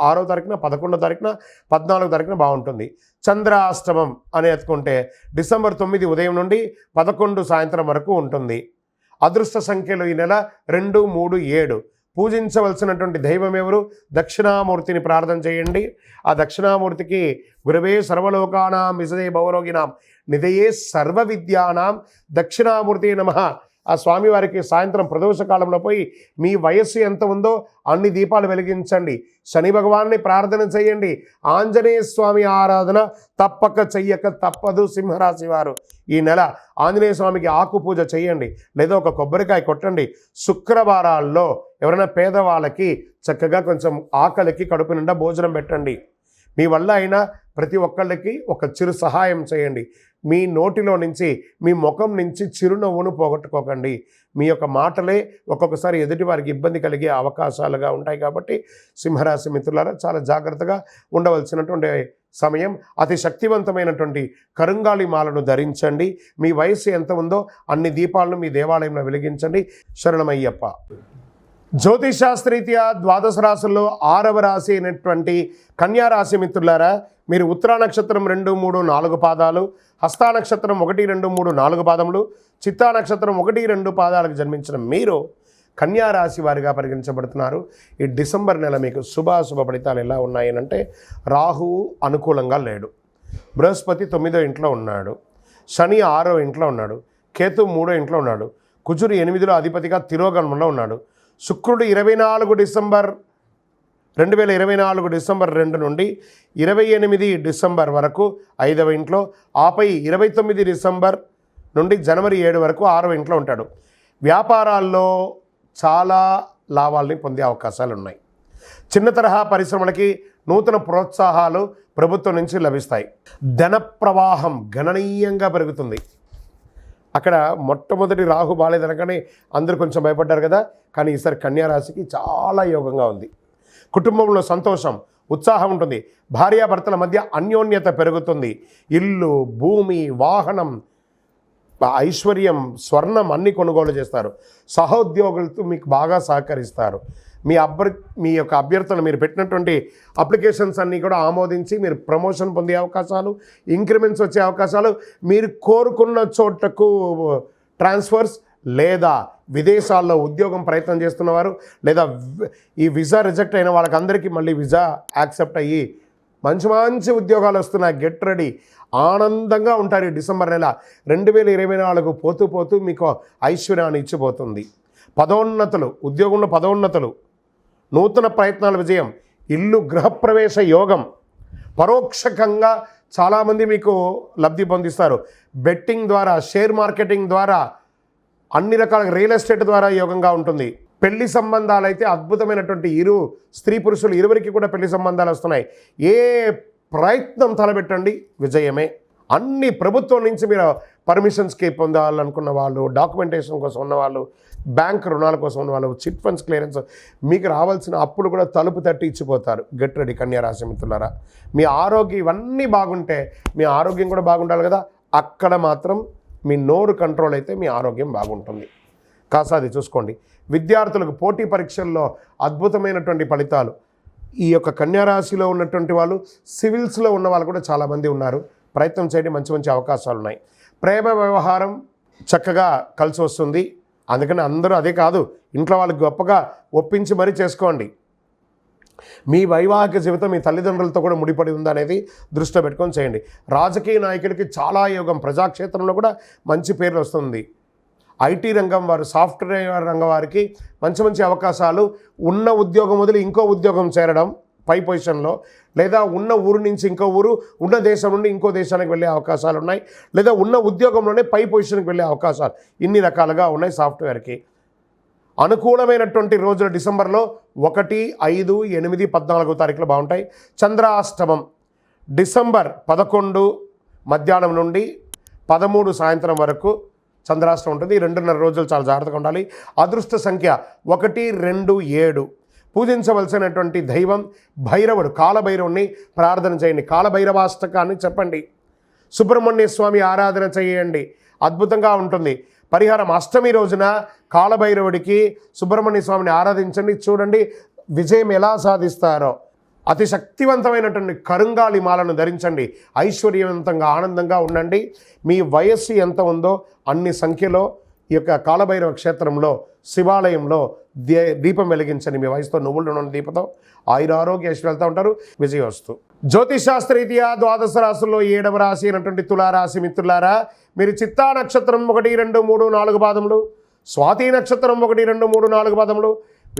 6వ తారీఖున, 11వ తారీఖున, 14వ తారీఖున బాగుంటుంది. చంద్రాష్టమం అని ఎత్తుకుంటే డిసెంబర్ 9 ఉదయం నుండి 11 సాయంత్రం వరకు ఉంటుంది. అదృష్ట సంఖ్యలు ఈ నెల 2, 3, 7. పూజించవలసినటువంటి దైవం ఎవరు? దక్షిణామూర్తిని ప్రార్థన చేయండి. ఆ దక్షిణామూర్తికి గురవే సర్వలోకానాం విజయే భవరోగినాం నిధయే సర్వ విద్యానాం దక్షిణామూర్తి నమః. ఆ స్వామివారికి సాయంత్రం ప్రదోష కాలంలో పోయి మీ వయస్సు ఎంత ఉందో అన్ని దీపాలు వెలిగించండి. శని భగవాన్ని ప్రార్థన చేయండి. ఆంజనేయ స్వామి ఆరాధన తప్పక చెయ్యక తప్పదు. సింహరాశి వారు ఈ నెల ఆంజనేయ స్వామికి ఆకు పూజ చేయండి, లేదా ఒక కొబ్బరికాయ కొట్టండి. శుక్రవారాల్లో ఎవరైనా పేదవాళ్ళకి చక్కగా కొంచెం ఆకలికి కడుపు నిండా భోజనం పెట్టండి. మీ వల్ల అయినా ప్రతి ఒక్కళ్ళకి ఒక చిరు సహాయం చేయండి. మీ నోటిలో నుంచి, మీ ముఖం నుంచి చిరునవ్వును పోగొట్టుకోకండి. మీ యొక్క మాటలే ఒక్కొక్కసారి ఎదుటి వారికి ఇబ్బంది కలిగే అవకాశాలుగా ఉంటాయి. కాబట్టి సింహరాశి మిత్రులారా చాలా జాగ్రత్తగా ఉండవలసినటువంటి సమయం. అతి శక్తివంతమైనటువంటి కరుంగాళి మాలను ధరించండి. మీ వయస్సు ఎంత ఉందో అన్ని దీపాలను మీ దేవాలయంలో వెలిగించండి. శరణమయ్యప్ప. జ్యోతిషాస్త్రరీత్యా ద్వాదశ రాశుల్లో 6వ రాశి అయినటువంటి కన్యా రాశి మిత్రులారా, మీరు ఉత్తరా నక్షత్రం 2, 3, 4 పాదాలు, హస్తా నక్షత్రం 1, 2, 3, 4 పాదములు, చిత్తా నక్షత్రం 1, 2 పాదాలకు జన్మించిన మీరు కన్యా రాశి వారిగా పరిగణించబడుతున్నారు. ఈ డిసెంబర్ నెల మీకు శుభాశుభ ఫలితాలు ఎలా ఉన్నాయనంటే, రాహువు అనుకూలంగా లేడు, బృహస్పతి 9వ ఇంట్లో ఉన్నాడు, శని 6వ ఇంట్లో ఉన్నాడు, కేతు 3వ ఇంట్లో ఉన్నాడు, కుజుడు 8లో అధిపతిగా తిరోగమనంలో ఉన్నాడు. శుక్రుడు 24 డిసెంబర్ 2024 డిసెంబర్ 2 నుండి 28 డిసెంబర్ వరకు 5వ ఇంట్లో, ఆపై 29 డిసెంబర్ నుండి జనవరి 7 వరకు 6వ ఇంట్లో ఉంటాడు. వ్యాపారాల్లో చాలా లాభాలని పొందే అవకాశాలు ఉన్నాయి. చిన్న తరహా పరిశ్రమలకి నూతన ప్రోత్సాహాలు ప్రభుత్వం నుంచి లభిస్తాయి. ధన ప్రవాహం గణనీయంగా పెరుగుతుంది. అక్కడ మొట్టమొదటి రాహు బాలేదనగానే అందరూ కొంచెం భయపడ్డారు కదా, కానీ ఈసారి కన్యా రాశికి చాలా యోగంగా ఉంది. కుటుంబంలో సంతోషం, ఉత్సాహం ఉంటుంది. భార్యాభర్తల మధ్య అన్యోన్యత పెరుగుతుంది. ఇల్లు, భూమి, వాహనం, ఐశ్వర్యం, స్వర్ణం అన్నీ కొనుగోలు చేస్తారు. సహోద్యోగులతో మీకు బాగా సహకరిస్తారు. మీ యొక్క అభ్యర్థులు మీరు పెట్టినటువంటి అప్లికేషన్స్ అన్నీ కూడా ఆమోదించి మీరు ప్రమోషన్ పొందే అవకాశాలు, ఇంక్రిమెంట్స్ వచ్చే అవకాశాలు, మీరు కోరుకున్న చోటకు ట్రాన్స్ఫర్స్, లేదా విదేశాల్లో ఉద్యోగం ప్రయత్నం చేస్తున్నవారు, లేదా ఈ వీసా రిజెక్ట్ అయిన వాళ్ళకందరికీ మళ్ళీ వీసా యాక్సెప్ట్ అయ్యి మంచి మంచి ఉద్యోగాలు వస్తున్నాయి. Get ready. ఆనందంగా ఉంటారు. ఈ డిసెంబర్ నెల 2024 పోతూ మీకు ఐశ్వర్యాన్ని ఇచ్చిపోతుంది. పదోన్నతులు, ఉద్యోగంలో పదోన్నతులు, నూతన ప్రయత్నాల విజయం, ఇల్లు గృహప్రవేశ యోగం, పరోక్షకంగా చాలామంది మీకు లబ్ధి పొందిస్తారు. బెట్టింగ్ ద్వారా, షేర్ మార్కెటింగ్ ద్వారా, అన్ని రకాల రియల్ ఎస్టేట్ ద్వారా యోగంగా ఉంటుంది. పెళ్లి సంబంధాలు అయితే అద్భుతమైనటువంటి స్త్రీ పురుషులు ఇరువురికి కూడా పెళ్లి సంబంధాలు వస్తున్నాయి. ఏ ప్రయత్నం తలపెట్టండి విజయమే. అన్ని ప్రభుత్వం నుంచి మీరు పర్మిషన్స్కి పొందాలనుకున్న వాళ్ళు, డాక్యుమెంటేషన్ కోసం ఉన్నవాళ్ళు, బ్యాంక్ రుణాల కోసం ఉన్నవాళ్ళు, చిట్ ఫండ్స్ క్లియరెన్స్, మీకు రావాల్సిన అప్పులు కూడా తలుపు తట్టి ఇచ్చిపోతారు. గెట్ రెడీ కన్యా రాశి మిత్రులారా. మీ ఆరోగ్యం ఇవన్నీ బాగుంటే మీ ఆరోగ్యం కూడా బాగుండాలి కదా. అక్కడ మాత్రం మీ నోరు కంట్రోల్ అయితే మీ ఆరోగ్యం బాగుంటుంది. కాస్త అది చూసుకోండి. విద్యార్థులకు పోటీ పరీక్షల్లో అద్భుతమైనటువంటి ఫలితాలు. ఈ యొక్క కన్యా రాశిలో ఉన్నటువంటి వాళ్ళు, సివిల్స్లో ఉన్న వాళ్ళు కూడా చాలామంది ఉన్నారు. ప్రయత్నం చేయండి, మంచి మంచి అవకాశాలు ఉన్నాయి. ప్రేమ వ్యవహారం చక్కగా కలిసి వస్తుంది. అందుకని అందరూ అదే కాదు, ఇంట్లో వాళ్ళకి గొప్పగా ఒప్పించి మరీ చేసుకోండి. మీ వైవాహిక జీవితం మీ తల్లిదండ్రులతో కూడా ముడిపడి ఉందనేది దృష్టిలో పెట్టుకొని చేయండి. రాజకీయ నాయకులకి చాలా యోగం, ప్రజాక్షేత్రంలో కూడా మంచి పేరు వస్తుంది. ఐటీ రంగం వారు, సాఫ్ట్వేర్ రంగం వారికి మంచి మంచి అవకాశాలు, ఉన్న ఉద్యోగం వదిలి ఇంకో ఉద్యోగం చేరడం పై పొజిషన్లో, లేదా ఉన్న ఊరు నుంచి ఇంకో ఊరు, ఉన్న దేశం నుండి ఇంకో దేశానికి వెళ్ళే అవకాశాలు ఉన్నాయి, లేదా ఉన్న ఉద్యోగంలోనే పై పొజిషన్కి వెళ్ళే అవకాశాలు ఇన్ని రకాలుగా ఉన్నాయి సాఫ్ట్వేర్కి. అనుకూలమైనటువంటి రోజులు డిసెంబర్లో 1, 5, 8, 14 తారీఖులు బాగుంటాయి. చంద్రాష్టమం డిసెంబర్ 11 మధ్యాహ్నం నుండి 13 సాయంత్రం వరకు చంద్రాష్టమం ఉంటుంది. 2.5 రోజులు చాలా జాగ్రత్తగా ఉండాలి. అదృష్ట సంఖ్య 1, 2, 7. పూజించవలసినటువంటి దైవం భైరవుడు, కాలభైరవుని ప్రార్థన చేయండి. కాలభైరవాష్టకాన్ని చెప్పండి. సుబ్రహ్మణ్య స్వామి ఆరాధన చేయండి, అద్భుతంగా ఉంటుంది. పరిహారం అష్టమి రోజున కాలభైరవుడికి సుబ్రహ్మణ్య స్వామిని ఆరాధించండి. చూడండి విజయం ఎలా సాధిస్తారో. అతి శక్తివంతమైనటువంటి కరుంగాలి మాలను ధరించండి. ఐశ్వర్యవంతంగా ఆనందంగా ఉండండి. మీ వయస్సు ఎంత ఉందో అన్ని సంఖ్యలో ఈ యొక్క కాలభైరవ క్షేత్రంలో శివాలయంలో దీపం వెలిగించండి. మీ వయసుతో నువ్వులు ఉన్న దీపంతో ఆయురారోగ్య వెళ్తూ ఉంటారు. విజయవస్తు. జ్యోతిషాస్త్రరీత్యా ద్వాదశ రాశుల్లో 7వ రాశి అయినటువంటి తులారాశి మిత్రులారా, మీరు చిత్తా నక్షత్రం 1, 2, 3, 4 పాదములు, స్వాతి నక్షత్రం 1, 2, 3, 4 పాదములు,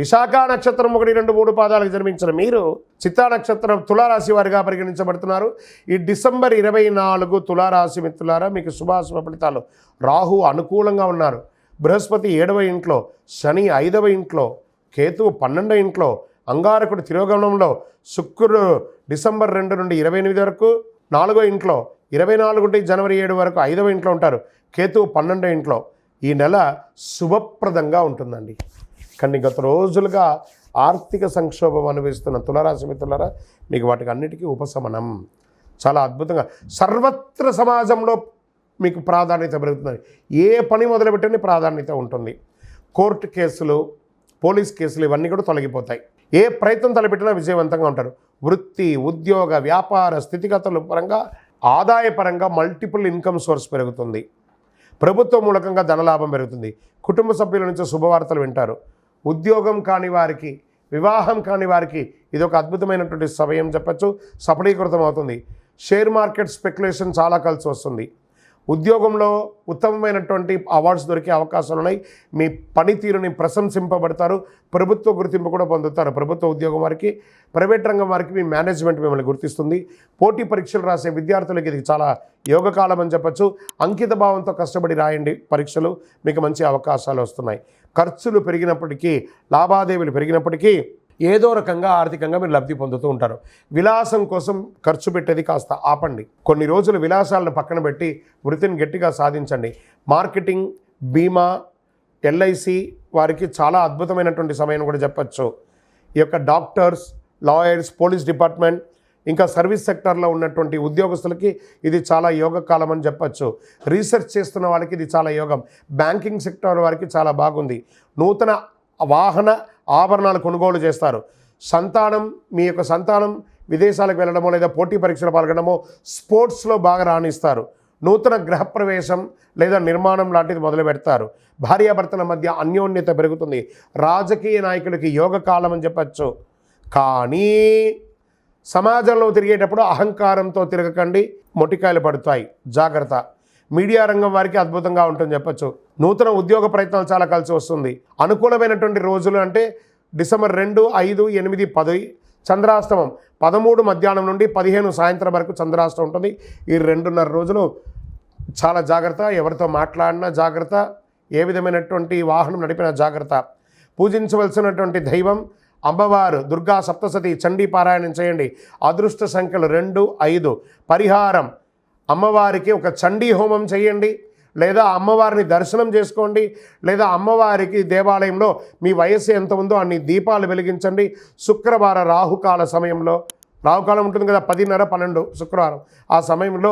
విశాఖ నక్షత్రం 1, 2, 3 పాదాలకు జన్మించిన మీరు చిత్తా నక్షత్రం తులారాశి వారిగా పరిగణించబడుతున్నారు. ఈ డిసెంబర్ 24 తులారాశి మిత్రులారా మీకు శుభాశుభ ఫలితాలు. రాహు అనుకూలంగా ఉన్నారు, బృహస్పతి 7వ ఇంట్లో, శని 5వ ఇంట్లో, కేతువు 12వ ఇంట్లో, అంగారకుడు తిరోగమనంలో, శుక్రుడు డిసెంబర్ 2 నుండి 28 వరకు 4వ ఇంట్లో, 24 నుండి జనవరి 7 వరకు 5వ ఇంట్లో ఉంటారు. కేతువు 12వ ఇంట్లో. ఈ నెల శుభప్రదంగా ఉంటుందండి. కానీ గత రోజులుగా ఆర్థిక సంక్షోభం అనుభవిస్తున్న తులారాశి మిత్రులారా మీకు వాటికి అన్నిటికీ ఉపశమనం చాలా అద్భుతంగా. సర్వత్ర సమాజంలో మీకు ప్రాధాన్యత పెరుగుతుంది. ఏ పని మొదలుపెట్టని ప్రాధాన్యత ఉంటుంది. కోర్టు కేసులు, పోలీస్ కేసులు ఇవన్నీ కూడా తొలగిపోతాయి. ఏ ప్రయత్నం తలపెట్టినా విజయవంతంగా ఉంటారు. వృత్తి, ఉద్యోగ, వ్యాపార స్థితిగతుల పరంగా, ఆదాయపరంగా మల్టిపుల్ ఇన్కమ్ సోర్స్ పెరుగుతుంది. ప్రభుత్వ మూలకంగా ధనలాభం పెరుగుతుంది. కుటుంబ సభ్యుల నుంచి శుభవార్తలు వింటారు. ఉద్యోగం కాని వారికి, వివాహం కాని వారికి ఇది ఒక అద్భుతమైనటువంటి సమయం చెప్పచ్చు. సఫలీకృతం అవుతుంది. షేర్ మార్కెట్ స్పెక్యులేషన్ చాలా కలిసి వస్తుంది. ఉద్యోగంలో ఉత్తమమైనటువంటి అవార్డ్స్ దొరికే అవకాశాలు ఉన్నాయి. మీ పనితీరుని ప్రశంసింపబడతారు. ప్రభుత్వ గుర్తింపు కూడా పొందుతారు. ప్రభుత్వ ఉద్యోగం వారికి, ప్రైవేట్ రంగం వారికి మీ మేనేజ్మెంట్ మిమ్మల్ని గుర్తిస్తుంది. పోటీ పరీక్షలు రాసే విద్యార్థులకి ఇది చాలా యోగకాలం అని చెప్పచ్చు. అంకిత భావంతో కష్టపడి రాయండి పరీక్షలు, మీకు మంచి అవకాశాలు వస్తున్నాయి. ఖర్చులు పెరిగినప్పటికీ, లావాదేవీలు పెరిగినప్పటికీ ఏదో రకంగా ఆర్థికంగా మీరు లబ్ధి పొందుతూ ఉంటారు. విలాసం కోసం ఖర్చు పెట్టేది కాస్త ఆపండి. కొన్ని రోజులు విలాసాలను పక్కన పెట్టి వృత్తిని గట్టిగా సాధించండి. మార్కెటింగ్, బీమా, ఎల్ఐసి వారికి చాలా అద్భుతమైనటువంటి సమయం కూడా చెప్పచ్చు. ఈ యొక్క డాక్టర్స్, లాయర్స్, పోలీస్ డిపార్ట్మెంట్, ఇంకా సర్వీస్ సెక్టార్లో ఉన్నటువంటి ఉద్యోగస్తులకి ఇది చాలా యోగకాలం అని చెప్పచ్చు. రీసెర్చ్ చేస్తున్న వాళ్ళకి ఇది చాలా యోగం. బ్యాంకింగ్ సెక్టార్ వారికి చాలా బాగుంది. నూతన వాహన ఆభరణాలు కొనుగోలు చేస్తారు. సంతానం, మీ యొక్క సంతానం విదేశాలకు వెళ్ళడమో లేదా పోటీ పరీక్షలు పాల్గొనడమో, స్పోర్ట్స్లో బాగా రాణిస్తారు. నూతన గృహప్రవేశం లేదా నిర్మాణం లాంటిది మొదలు పెడతారు. భార్యాభర్తల మధ్య అన్యోన్యత పెరుగుతుంది. రాజకీయ నాయకులకి యోగకాలం అని చెప్పచ్చు. కానీ సమాజంలో తిరిగేటప్పుడు అహంకారంతో తిరగకండి, మొటికాయలు పడతాయి, జాగ్రత్త. మీడియా రంగం వారికి అద్భుతంగా ఉంటుంది చెప్పచ్చు. నూతన ఉద్యోగ ప్రయత్నాలు చాలా కలిసి వస్తుంది. అనుకూలమైనటువంటి రోజులు అంటే డిసెంబర్ 2, 5, 8, 10 చంద్రాష్టమం 13 మధ్యాహ్నం నుండి 15 సాయంత్రం వరకు చంద్రాష్టమం ఉంటుంది. ఈ 2.5 రోజులు చాలా జాగ్రత్త. ఎవరితో మాట్లాడినా జాగ్రత్త, ఏ విధమైనటువంటి వాహనం నడిపినా జాగ్రత్త. పూజించవలసినటువంటి దైవం అమ్మవారు దుర్గా సప్తసతి చండీ పారాయణం చేయండి. అదృష్ట సంఖ్యలు 2, 5. పరిహారం అమ్మవారికి ఒక చండీ హోమం చేయండి, లేదా అమ్మవారిని దర్శనం చేసుకోండి, లేదా అమ్మవారికి దేవాలయంలో మీ వయస్సు ఎంత ఉందో అన్ని దీపాలు వెలిగించండి. శుక్రవార రాహుకాల సమయంలో, రాహుకాలం ఉంటుంది కదా 10:30, 12 శుక్రవారం, ఆ సమయంలో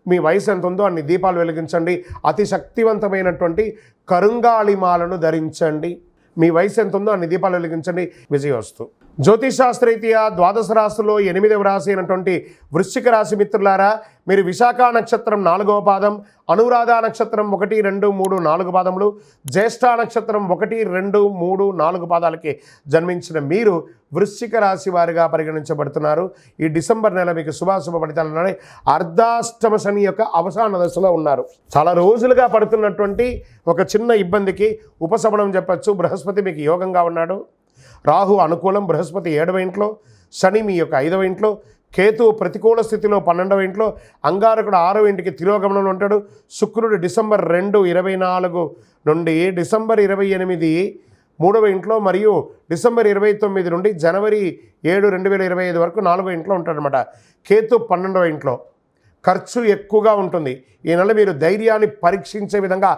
మీ వయసు ఎంత ఉందో అన్ని దీపాలు వెలిగించండి. అతి శక్తివంతమైనటువంటి కరుంగాళిమాలను ధరించండి. మీ వయసు ఎంత ఉందో అన్ని దీపాలు వెలిగించండి. విజయవస్తు. జ్యోతిషాస్త్రరీత్యా ద్వాదశ రాశిలో 8వ రాశి అయినటువంటి వృశ్చిక రాశి మిత్రులారా, మీరు విశాఖ నక్షత్రం 4వ పాదం, అనురాధ నక్షత్రం 1, 2, 3, 4 పాదములు, జ్యేష్ఠ నక్షత్రం 1, 2, 3, 4 పాదాలకి జన్మించిన మీరు వృశ్చిక రాశి వారిగా పరిగణించబడుతున్నారు. ఈ డిసెంబర్ నెల మీకు శుభాశుభ ఫలితాలు ఉన్నాయి. అర్ధాష్టమ శని యొక్క అవసాన దశలో ఉన్నారు. చాలా రోజులుగా పడుతున్నటువంటి ఒక చిన్న ఇబ్బందికి ఉపశమనం చెప్పచ్చు. బృహస్పతి మీకు యోగంగా ఉన్నాడు. రాహు అనుకూలం, బృహస్పతి 7వ ఇంట్లో, శని మీ యొక్క 5వ ఇంట్లో, కేతువు ప్రతికూల స్థితిలో 12వ ఇంట్లో, అంగారకుడు 6వ ఇంటికి తిరోగమనంలో ఉంటాడు. శుక్రుడు డిసెంబర్ 2, 24 నుండి డిసెంబర్ 28 3వ ఇంట్లో, మరియు డిసెంబర్ 29 నుండి జనవరి 7, 2025 వరకు 4వ ఇంట్లో ఉంటాడనమాట. కేతు 12వ ఇంట్లో. ఖర్చు ఎక్కువగా ఉంటుంది. ఈ నెల మీరు ధైర్యాన్ని పరీక్షించే విధంగా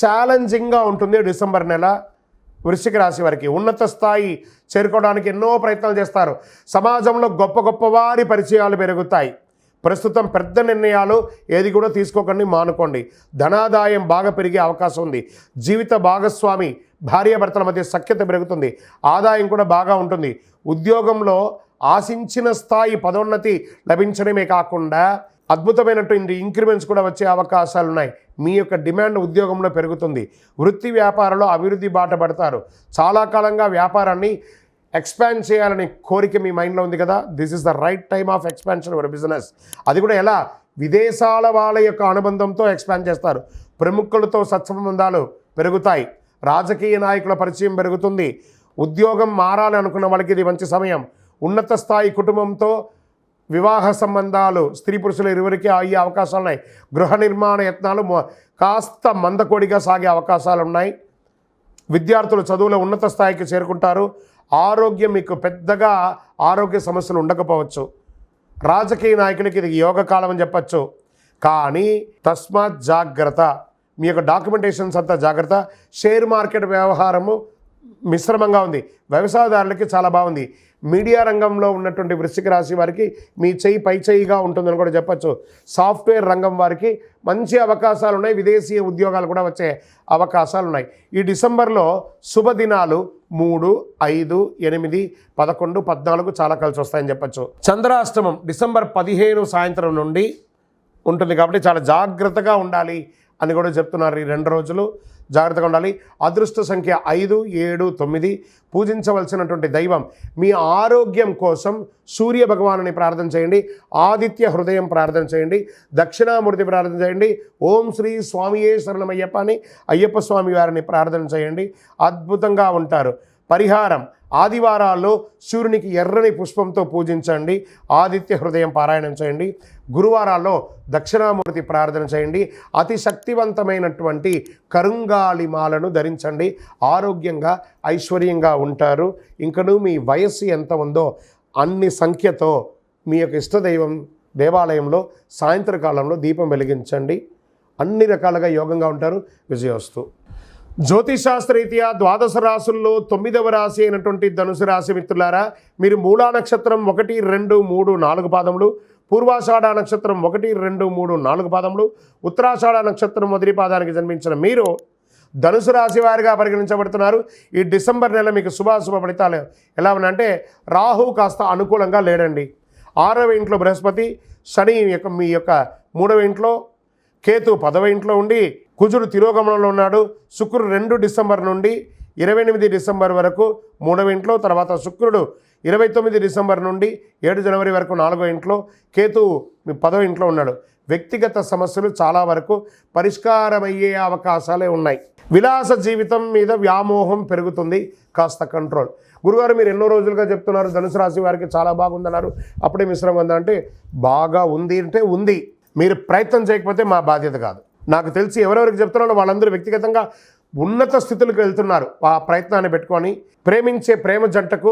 ఛాలెంజింగ్గా ఉంటుంది. డిసెంబర్ నెల వృశ్చిక రాశి వారికి ఉన్నత స్థాయి చేరుకోవడానికి ఎన్నో ప్రయత్నాలు చేస్తారు. సమాజంలో గొప్ప గొప్ప వారి పరిచయాలు పెరుగుతాయి. ప్రస్తుతం పెద్ద నిర్ణయాలు ఏది కూడా తీసుకోకండి, మానుకోండి. ధనాదాయం బాగా పెరిగే అవకాశం ఉంది. జీవిత భాగస్వామి భార్యాభర్తల మధ్య సఖ్యత పెరుగుతుంది. ఆదాయం కూడా బాగా ఉంటుంది. ఉద్యోగంలో ఆశించిన స్థాయి పదోన్నతి లభించడమే కాకుండా అద్భుతమైనటువంటి ఇంక్రిమెంట్స్ కూడా వచ్చే అవకాశాలు ఉన్నాయి. మీ యొక్క డిమాండ్ ఉద్యోగంలో పెరుగుతుంది. వృత్తి వ్యాపారంలో అభివృద్ధి బాట పడతారు. చాలా కాలంగా వ్యాపారాన్ని ఎక్స్పాండ్ చేయాలనే కోరిక మీ మైండ్లో ఉంది కదా. This is the right time of expansion your business. అది కూడా ఎలా? విదేశాల వాళ్ళ యొక్క అనుబంధంతో ఎక్స్పాండ్ చేస్తారు. ప్రముఖులతో సత్సంబంధాలు పెరుగుతాయి. రాజకీయ నాయకుల పరిచయం పెరుగుతుంది. ఉద్యోగం మారాలి అనుకున్న వాళ్ళకి ఇది మంచి సమయం. ఉన్నత స్థాయి కుటుంబంతో వివాహ సంబంధాలు స్త్రీ పురుషులు ఇరువురికి అయ్యే అవకాశాలు ఉన్నాయి. గృహ నిర్మాణ యత్నాలు కాస్త మందకొడిగా సాగే అవకాశాలు ఉన్నాయి. విద్యార్థులు చదువులో ఉన్నత స్థాయికి చేరుకుంటారు. ఆరోగ్యం మీకు పెద్దగా ఆరోగ్య సమస్యలు ఉండకపోవచ్చు. రాజకీయ నాయకులకి ఇది యోగకాలం అని చెప్పచ్చు. కానీ తస్మాత్ జాగ్రత్త. మీ యొక్క డాక్యుమెంటేషన్స్ అంతా జాగ్రత్త. షేర్ మార్కెట్ వ్యవహారము మిశ్రమంగా ఉంది. వ్యవసాయదారులకి చాలా బాగుంది. మీడియా రంగంలో ఉన్నటువంటి వృశ్చిక రాశి వారికి మీ చెయ్యి పై చెయ్యిగా ఉంటుందని కూడా చెప్పచ్చు. సాఫ్ట్వేర్ రంగం వారికి మంచి అవకాశాలు ఉన్నాయి. విదేశీయ ఉద్యోగాలు కూడా వచ్చే అవకాశాలు ఉన్నాయి. ఈ డిసెంబర్లో శుభదినాలు 3, 5, 8, 11, 14 చాలా కలిసి వస్తాయని చెప్పచ్చు. చంద్రాష్టమం డిసెంబర్ 15 సాయంత్రం నుండి ఉంటుంది కాబట్టి చాలా జాగ్రత్తగా ఉండాలి అని కూడా చెప్తున్నారు. ఈ 2 రోజులు జాగ్రత్తగా ఉండాలి. అదృష్ట సంఖ్య 5, 7, 9. పూజించవలసినటువంటి దైవం మీ ఆరోగ్యం కోసం సూర్య భగవానుని ప్రార్థన చేయండి. ఆదిత్య హృదయం ప్రార్థన చేయండి. దక్షిణామూర్తి ప్రార్థన చేయండి. ఓం శ్రీ స్వామియే శరణమయ్యప్ప అని అయ్యప్ప స్వామి వారిని ప్రార్థన చేయండి. అద్భుతంగా ఉంటారు. పరిహారం: ఆదివారాల్లో సూర్యునికి ఎర్రని పుష్పంతో పూజించండి. ఆదిత్య హృదయం పారాయణం చేయండి. గురువారాల్లో దక్షిణామూర్తి ప్రార్థన చేయండి. అతి శక్తివంతమైనటువంటి కరుంగాలి మాలను ధరించండి. ఆరోగ్యంగా ఐశ్వర్యంగా ఉంటారు. ఇంకనూ మీ వయస్సు ఎంత ఉందో అన్ని సంఖ్యతో మీ యొక్క ఇష్టదైవం దేవాలయంలో సాయంత్రకాలంలో దీపం వెలిగించండి. అన్ని రకాలుగా యోగంగా ఉంటారు. విజయోస్తు. జ్యోతిషాస్త్రరీత్యా ద్వాదశ రాశుల్లో 9వ రాశి అయినటువంటి ధనుసు రాశి మిత్రులారా, మీరు మూలా నక్షత్రం 1, 2, 3, 4 పాదములు, పూర్వాషాఢ నక్షత్రం 1, 2, 3, 4 పాదములు, ఉత్తరాషాఢ నక్షత్రం 1వ పాదానికి జన్మించిన మీరు ధనుసు రాశి వారిగా పరిగణించబడుతున్నారు. ఈ డిసెంబర్ నెల మీకు శుభాశుభ ఫలితాలు ఎలా ఉన్నాయంటే, రాహు కాస్త అనుకూలంగా లేడండి. 6వ ఇంట్లో బృహస్పతి, శని మీ యొక్క 3వ ఇంట్లో, కేతు 10వ ఇంట్లో ఉండి కుజుడు తిరోగమనంలో ఉన్నాడు. శుక్రుడు 2 డిసెంబర్ నుండి 28 డిసెంబర్ వరకు 3వ ఇంట్లో, తర్వాత శుక్రుడు 29 డిసెంబర్ నుండి 7 జనవరి వరకు 4వ ఇంట్లో, కేతువు మీ 10వ ఇంట్లో ఉన్నాడు. వ్యక్తిగత సమస్యలు చాలా వరకు పరిష్కారమయ్యే అవకాశాలే ఉన్నాయి. విలాస జీవితం మీద వ్యామోహం పెరుగుతుంది. కాస్త కంట్రోల్. గురుగారు మీరు ఎన్నో రోజులుగా చెప్తున్నారు ధనుసు రాశి వారికి చాలా బాగుందన్నారు, అప్పుడే మిశ్రమం ఉందా అంటే, బాగా ఉంది అంటే ఉంది. మీరు ప్రయత్నం చేయకపోతే మా బాధ్యత కాదు. నాకు తెలిసి ఎవరెవరికి చెప్తున్నారో వాళ్ళందరూ వ్యక్తిగతంగా ఉన్నత స్థితులకు వెళ్తున్నారు. ఆ ప్రయత్నాన్ని పెట్టుకొని ప్రేమించే ప్రేమ జంటకు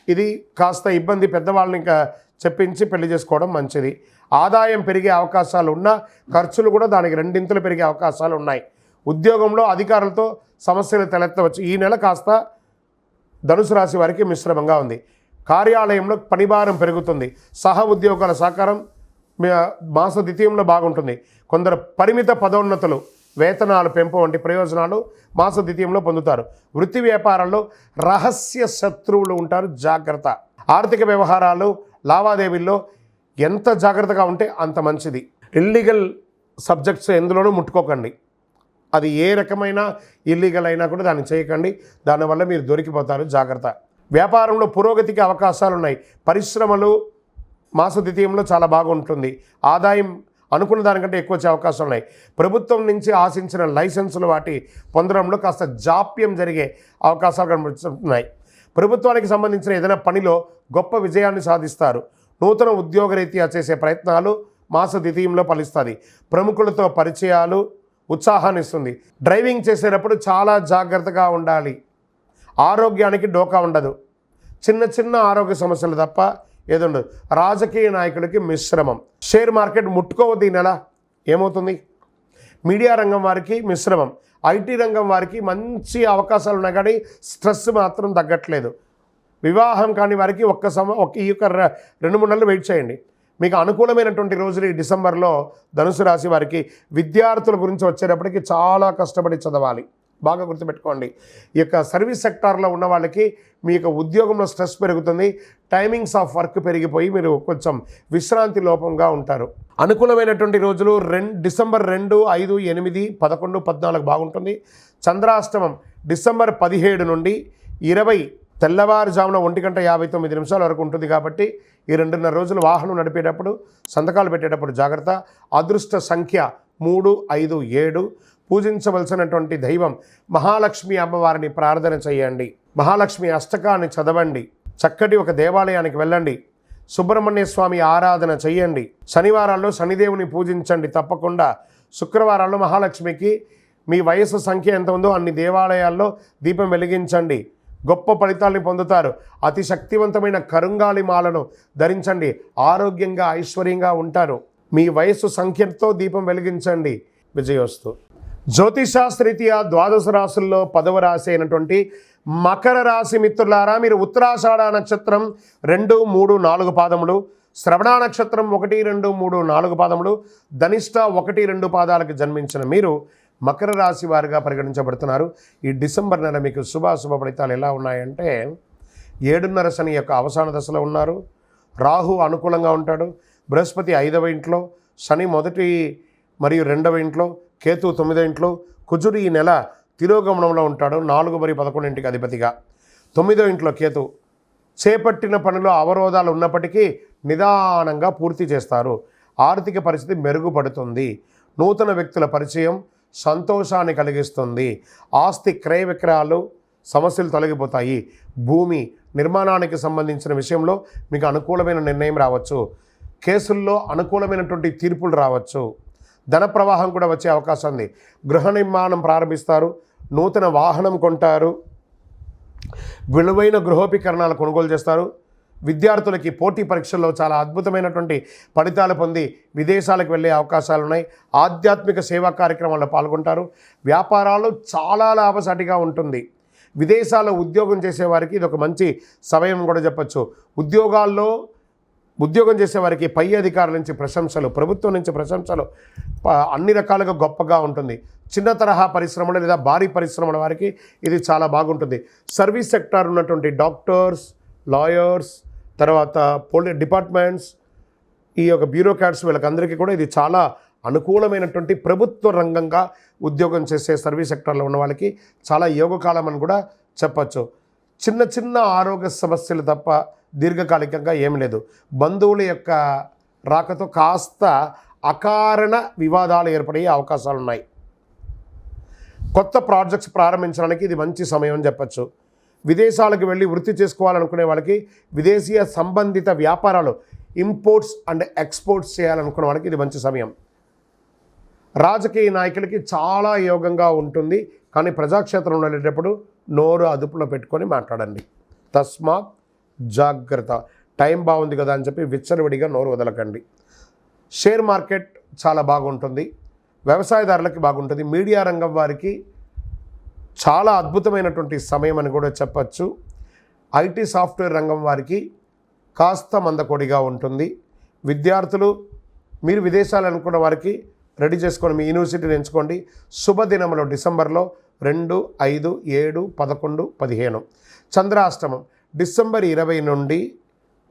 ఇది కాస్త ఇబ్బంది. పెద్దవాళ్ళని ఇంకా చెప్పించి పెళ్లి చేసుకోవడం మంచిది. ఆదాయం పెరిగే అవకాశాలు ఉన్నా ఖర్చులు కూడా దానికి 2 పెరిగే అవకాశాలు ఉన్నాయి. ఉద్యోగంలో అధికారులతో సమస్యలు తలెత్తవచ్చు. ఈ నెల కాస్త ధనుసు రాశి వారికి మిశ్రమంగా ఉంది. కార్యాలయంలో పనిభారం పెరుగుతుంది. సహ ఉద్యోగాల సహకారం మాస ద్వితీయంలో బాగుంటుంది. కొందరు పరిమిత పదోన్నతులు వేతనాలు పెంపు వంటి ప్రయోజనాలు మాస ద్వితీయంలో పొందుతారు. వృత్తి వ్యాపారాల్లో రహస్య శత్రువులు ఉంటారు, జాగ్రత్త. ఆర్థిక వ్యవహారాలు లావాదేవీల్లో ఎంత జాగ్రత్తగా ఉంటే అంత మంచిది. ఇల్లీగల్ సబ్జెక్ట్స్ ఎందులోనూ ముట్టుకోకండి. అది ఏ రకమైన ఇల్లీగల్ అయినా కూడా దాన్ని చేయకండి. దానివల్ల మీరు దొరికిపోతారు, జాగ్రత్త. వ్యాపారంలో పురోగతికి అవకాశాలు ఉన్నాయి. పరిశ్రమలు మాస ద్వితీయంలో చాలా బాగుంటుంది. ఆదాయం అనుకున్న దానికంటే ఎక్కువ వచ్చే అవకాశాలు ఉన్నాయి. ప్రభుత్వం నుంచి ఆశించిన లైసెన్సులు వాటి పొందడంలో కాస్త జాప్యం జరిగే అవకాశాలు కనిపిస్తున్నాయి. ప్రభుత్వానికి సంబంధించిన ఏదైనా పనిలో గొప్ప విజయాన్ని సాధిస్తారు. నూతన ఉద్యోగరీత్యా చేసే ప్రయత్నాలు మాస ద్వితీయంలో ఫలిస్తుంది. ప్రముఖులతో పరిచయాలు ఉత్సాహాన్ని ఇస్తుంది. డ్రైవింగ్ చేసేటప్పుడు చాలా జాగ్రత్తగా ఉండాలి. ఆరోగ్యానికి డోకా ఉండదు. చిన్న చిన్న ఆరోగ్య సమస్యలు తప్ప ఏది ఉండదు. రాజకీయ నాయకులకి మిశ్రమం. షేర్ మార్కెట్ ముట్టుకోవద్దు ఈ నెల. ఏమవుతుంది? మీడియా రంగం వారికి మిశ్రమం. ఐటీ రంగం వారికి మంచి అవకాశాలు ఉన్నాయి, కానీ స్ట్రెస్ మాత్రం తగ్గట్లేదు. వివాహం కాని వారికి ఈ యొక్క 2-3 నెలలు వెయిట్ చేయండి. మీకు అనుకూలమైనటువంటి రోజులు ఈ డిసెంబర్లో ధనుసు రాశి వారికి. విద్యార్థుల గురించి వచ్చేటప్పటికి చాలా కష్టపడి చదవాలి. బాగా గుర్తుపెట్టుకోండి. ఈ యొక్క సర్వీస్ సెక్టార్లో ఉన్న వాళ్ళకి మీ యొక్క ఉద్యోగంలో స్ట్రెస్ పెరుగుతుంది. టైమింగ్స్ ఆఫ్ వర్క్ పెరిగిపోయి మీరు కొంచెం విశ్రాంతి లోపంగా ఉంటారు. అనుకూలమైనటువంటి రోజులు డిసెంబర్ 2, 5, 8, 11, 14 బాగుంటుంది. చంద్రాష్టమం డిసెంబర్ 17 నుండి 20 తెల్లవారుజామున 1:59 వరకు ఉంటుంది. కాబట్టి ఈ 2.5 రోజులు వాహనం నడిపేటప్పుడు, సంతకాలు పెట్టేటప్పుడు జాగ్రత్త. అదృష్ట సంఖ్య 3, 5, 7. పూజించవలసినటువంటి దైవం మహాలక్ష్మి అమ్మవారిని ప్రార్థన చేయండి. మహాలక్ష్మి అష్టకాన్ని చదవండి. చక్కటి ఒక దేవాలయానికి వెళ్ళండి. సుబ్రహ్మణ్య స్వామి ఆరాధన చేయండి. శనివారాల్లో శనిదేవుని పూజించండి తప్పకుండా. శుక్రవారాల్లో మహాలక్ష్మికి మీ వయసు సంఖ్య ఎంత ఉందో అన్ని దేవాలయాల్లో దీపం వెలిగించండి. గొప్ప ఫలితాన్ని పొందుతారు. అతి శక్తివంతమైన కరుంగాలి మాలను ధరించండి. ఆరోగ్యంగా ఐశ్వర్యంగా ఉంటారు. మీ వయస్సు సంఖ్యతో దీపం వెలిగించండి. విజయోస్తు. జ్యోతిషాస్త్రరీత్యా 12 రాశుల్లో 10వ రాశి అయినటువంటి మకర రాశి మిత్రులారా, మీరు ఉత్తరాషాఢ నక్షత్రం 2, 3, 4 పాదములు, శ్రవణ నక్షత్రం 1, 2, 3, 4 పాదములు, ధనిష్ట 1, 2 పాదాలకు జన్మించిన మీరు మకర రాశి వారిగా పరిగణించబడుతున్నారు. ఈ డిసెంబర్ నెల మీకు శుభాశుభ ఫలితాలు ఎలా ఉన్నాయంటే, 7.5 శని యొక్క అవసాన దశలో ఉన్నారు. రాహు అనుకూలంగా ఉంటాడు. బృహస్పతి 5వ ఇంట్లో, శని 1 మరియు 2వ ఇంట్లో, కేతు 9వ ఇంట్లో, కుజుడు ఈ నెల తిరోగమనంలో ఉంటాడు. 4 మరియు 11 అధిపతిగా. 9వ ఇంట్లో కేతు. చేపట్టిన పనిలో అవరోధాలు ఉన్నప్పటికీ నిదానంగా పూర్తి చేస్తారు. ఆర్థిక పరిస్థితి మెరుగుపడుతుంది. నూతన వ్యక్తుల పరిచయం సంతోషాన్ని కలిగిస్తుంది. ఆస్తి క్రయ విక్రయాలు సమస్యలు తొలగిపోతాయి. భూమి నిర్మాణానికి సంబంధించిన విషయంలో మీకు అనుకూలమైన నిర్ణయం రావచ్చు. కేసుల్లో అనుకూలమైనటువంటి తీర్పులు రావచ్చు. ధన ప్రవాహం కూడా వచ్చే అవకాశం ఉంది. గృహ నిర్మాణం ప్రారంభిస్తారు. నూతన వాహనం కొంటారు. విలువైన గృహోపకరణాలు కొనుగోలు చేస్తారు. విద్యార్థులకి పోటీ పరీక్షల్లో చాలా అద్భుతమైనటువంటి ఫలితాలు పొంది విదేశాలకు వెళ్ళే అవకాశాలు ఉన్నాయి. ఆధ్యాత్మిక సేవా కార్యక్రమాల్లో పాల్గొంటారు. వ్యాపారాలు చాలా లాభసాటిగా ఉంటుంది. విదేశాల్లో ఉద్యోగం చేసేవారికి ఇది ఒక మంచి సమయం కూడా చెప్పచ్చు. ఉద్యోగం చేసేవారికి పై అధికారుల నుంచి ప్రశంసలు, ప్రభుత్వం నుంచి ప్రశంసలు అన్ని రకాలుగా గొప్పగా ఉంటుంది. చిన్న తరహా పరిశ్రమలు లేదా భారీ పరిశ్రమల వారికి ఇది చాలా బాగుంటుంది. సర్వీస్ సెక్టార్ ఉన్నటువంటి డాక్టర్స్, లాయర్స్, తర్వాత డిపార్ట్మెంట్స్, ఈ యొక్క బ్యూరోక్రాట్స్, వీళ్ళకందరికీ కూడా ఇది చాలా అనుకూలమైనటువంటి ప్రభుత్వ రంగంగా ఉద్యోగం చేసే సర్వీస్ సెక్టార్లో ఉన్న వాళ్ళకి చాలా యోగకాలం అని కూడా చెప్పచ్చు. చిన్న చిన్న ఆరోగ్య సమస్యలు తప్ప దీర్ఘకాలికంగా ఏమి లేదు. బంధువుల యొక్క రాకతో కాస్త అకారణ వివాదాలు ఏర్పడే అవకాశాలు ఉన్నాయి. కొత్త ప్రాజెక్ట్స్ ప్రారంభించడానికి ఇది మంచి సమయం అని చెప్పచ్చు. విదేశాలకు వెళ్ళి వృత్తి చేసుకోవాలనుకునే వాళ్ళకి విదేశీయ సంబంధిత వ్యాపారాలు, ఇంపోర్ట్స్ అండ్ ఎక్స్పోర్ట్స్ చేయాలనుకునే వాళ్ళకి ఇది మంచి సమయం. రాజకీయ నాయకులకి చాలా యోగంగా ఉంటుంది. కానీ ప్రజాక్షేత్రంలో వెళ్ళేటప్పుడు నోరు అదుపులో పెట్టుకొని మాట్లాడండి. తస్మాత్ జాగ్రత్త. టైం బాగుంది కదా అని చెప్పి విచ్చలవిడిగా నోరు వదలకండి. షేర్ మార్కెట్ చాలా బాగుంటుంది. వ్యవసాయదారులకి బాగుంటుంది. మీడియా రంగం వారికి చాలా అద్భుతమైనటువంటి సమయం అని కూడా చెప్పచ్చు. ఐటీ సాఫ్ట్వేర్ రంగం వారికి కాస్త మందకొడిగా ఉంటుంది. విద్యార్థులు, మీరు విదేశాలు అనుకున్న వారికి రెడీ చేసుకొని మీ యూనివర్సిటీని ఎంచుకోండి. శుభదినంలో డిసెంబర్లో 2, 5, 7, 11, 15. చంద్రాష్టమం డిసెంబర్ 20 నుండి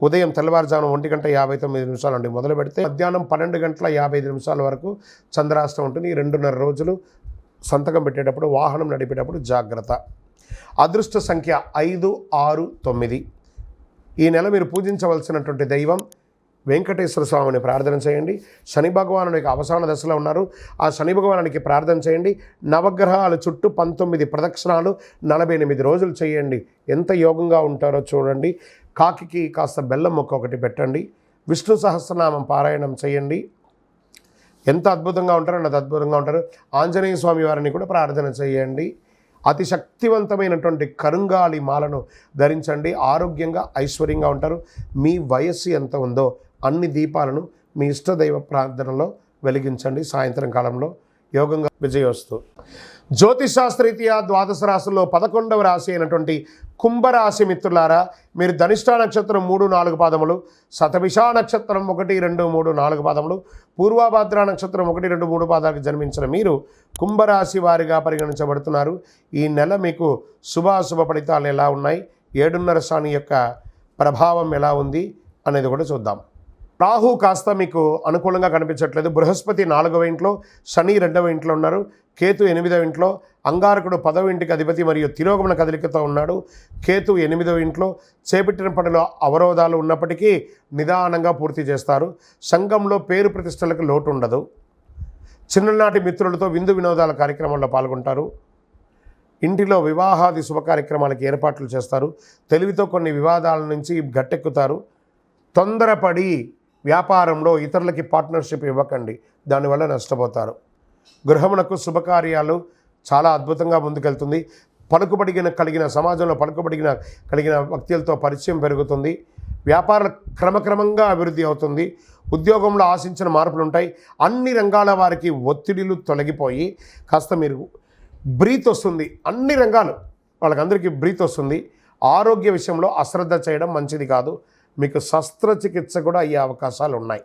ఉదయం తెల్లవారుజామున 1:59 నుండి మొదలు పెడితే మధ్యాహ్నం 12:55 వరకు చంద్రాష్టమం ఉంటుంది. ఈ 2.5 రోజులు సంతకం పెట్టేటప్పుడు, వాహనం నడిపేటప్పుడు జాగ్రత్త. అదృష్ట సంఖ్య 5, 6, 9. ఈ నెల మీరు పూజించవలసినటువంటి దైవం వెంకటేశ్వర స్వామిని ప్రార్థన చేయండి. శని భగవానుడికి అవసాన దశలో ఉన్నారు. ఆ శని భగవానుడికి ప్రార్థన చేయండి. నవగ్రహాల చుట్టూ 19 ప్రదక్షిణాలు 48 రోజులు చేయండి. ఎంత యోగంగా ఉంటారో చూడండి. కాకికి కాస్త బెల్లం మొక్క ఒకటి పెట్టండి. విష్ణు సహస్రనామం పారాయణం చేయండి. ఎంత అద్భుతంగా ఉంటారో అంత అద్భుతంగా ఉంటారు. ఆంజనేయ స్వామి వారిని కూడా ప్రార్థన చేయండి. అతి శక్తివంతమైనటువంటి కరుంగాలి మాలను ధరించండి. ఆరోగ్యంగా ఐశ్వర్యంగా ఉంటారు. మీ వయస్సు ఎంత ఉందో అన్ని దీపాలను మీ ఇష్టదైవ ప్రార్థనలో వెలిగించండి. సాయంత్రం కాలంలో యోగంగా విజయోస్తు. జ్యోతిషాస్త్రరీత్యా ద్వాదశ రాశుల్లో 11వ రాశి అయినటువంటి కుంభరాశి మిత్రులారా, మీరు ధనిష్ఠా నక్షత్రం 3, 4 పాదములు, శతభిషా నక్షత్రం 1, 2, 3, 4 పాదములు, పూర్వభాద్ర నక్షత్రం 1, 2, 3 పాదాలకు జన్మించిన మీరు కుంభరాశి వారిగా పరిగణించబడుతున్నారు. ఈ నెల మీకు శుభాశుభ ఫలితాలు ఎలా ఉన్నాయి, 7.5 శని యొక్క ప్రభావం ఎలా ఉంది అనేది కూడా చూద్దాం. రాహు కాస్త మీకు అనుకూలంగా కనిపించట్లేదు. బృహస్పతి 4వ ఇంట్లో, శని 2వ ఇంట్లో ఉన్నారు. కేతు 8వ ఇంట్లో, అంగారకుడు 10వ ఇంటికి అధిపతి మరియు తిరోగమన కదలికతో ఉన్నాడు. కేతు 8వ ఇంట్లో. చేపట్టిన పనిలో అవరోధాలు ఉన్నప్పటికీ నిదానంగా పూర్తి చేస్తారు. సంఘంలో పేరు ప్రతిష్టలకు లోటు ఉండదు. చిన్ననాటి మిత్రులతో విందు వినోదాల కార్యక్రమాల్లో పాల్గొంటారు. ఇంటిలో వివాహాది శుభ కార్యక్రమాలకు ఏర్పాట్లు చేస్తారు. తెలివితో కొన్ని వివాదాల నుంచి గట్టెక్కుతారు. తొందరపడి వ్యాపారంలో ఇతరులకి పార్ట్నర్షిప్ ఇవ్వకండి, దానివల్ల నష్టపోతారు. గృహమునకు శుభకార్యాలు చాలా అద్భుతంగా ముందుకెళ్తుంది. కలిగిన సమాజంలో కలిగిన వ్యక్తులతో పరిచయం పెరుగుతుంది. వ్యాపారాలు క్రమక్రమంగా అభివృద్ధి అవుతుంది. ఉద్యోగంలో ఆశించిన మార్పులు ఉంటాయి. అన్ని రంగాల వారికి ఒత్తిడిలు తొలగిపోయి కాస్త మీరు బ్రీత్ వస్తుంది. అన్ని రంగాలు వాళ్ళకందరికీ బ్రీత్ వస్తుంది. ఆరోగ్య విషయంలో అశ్రద్ధ చేయడం మంచిది కాదు. మీకు శస్త్రచికిత్స కూడా అయ్యే అవకాశాలు ఉన్నాయి.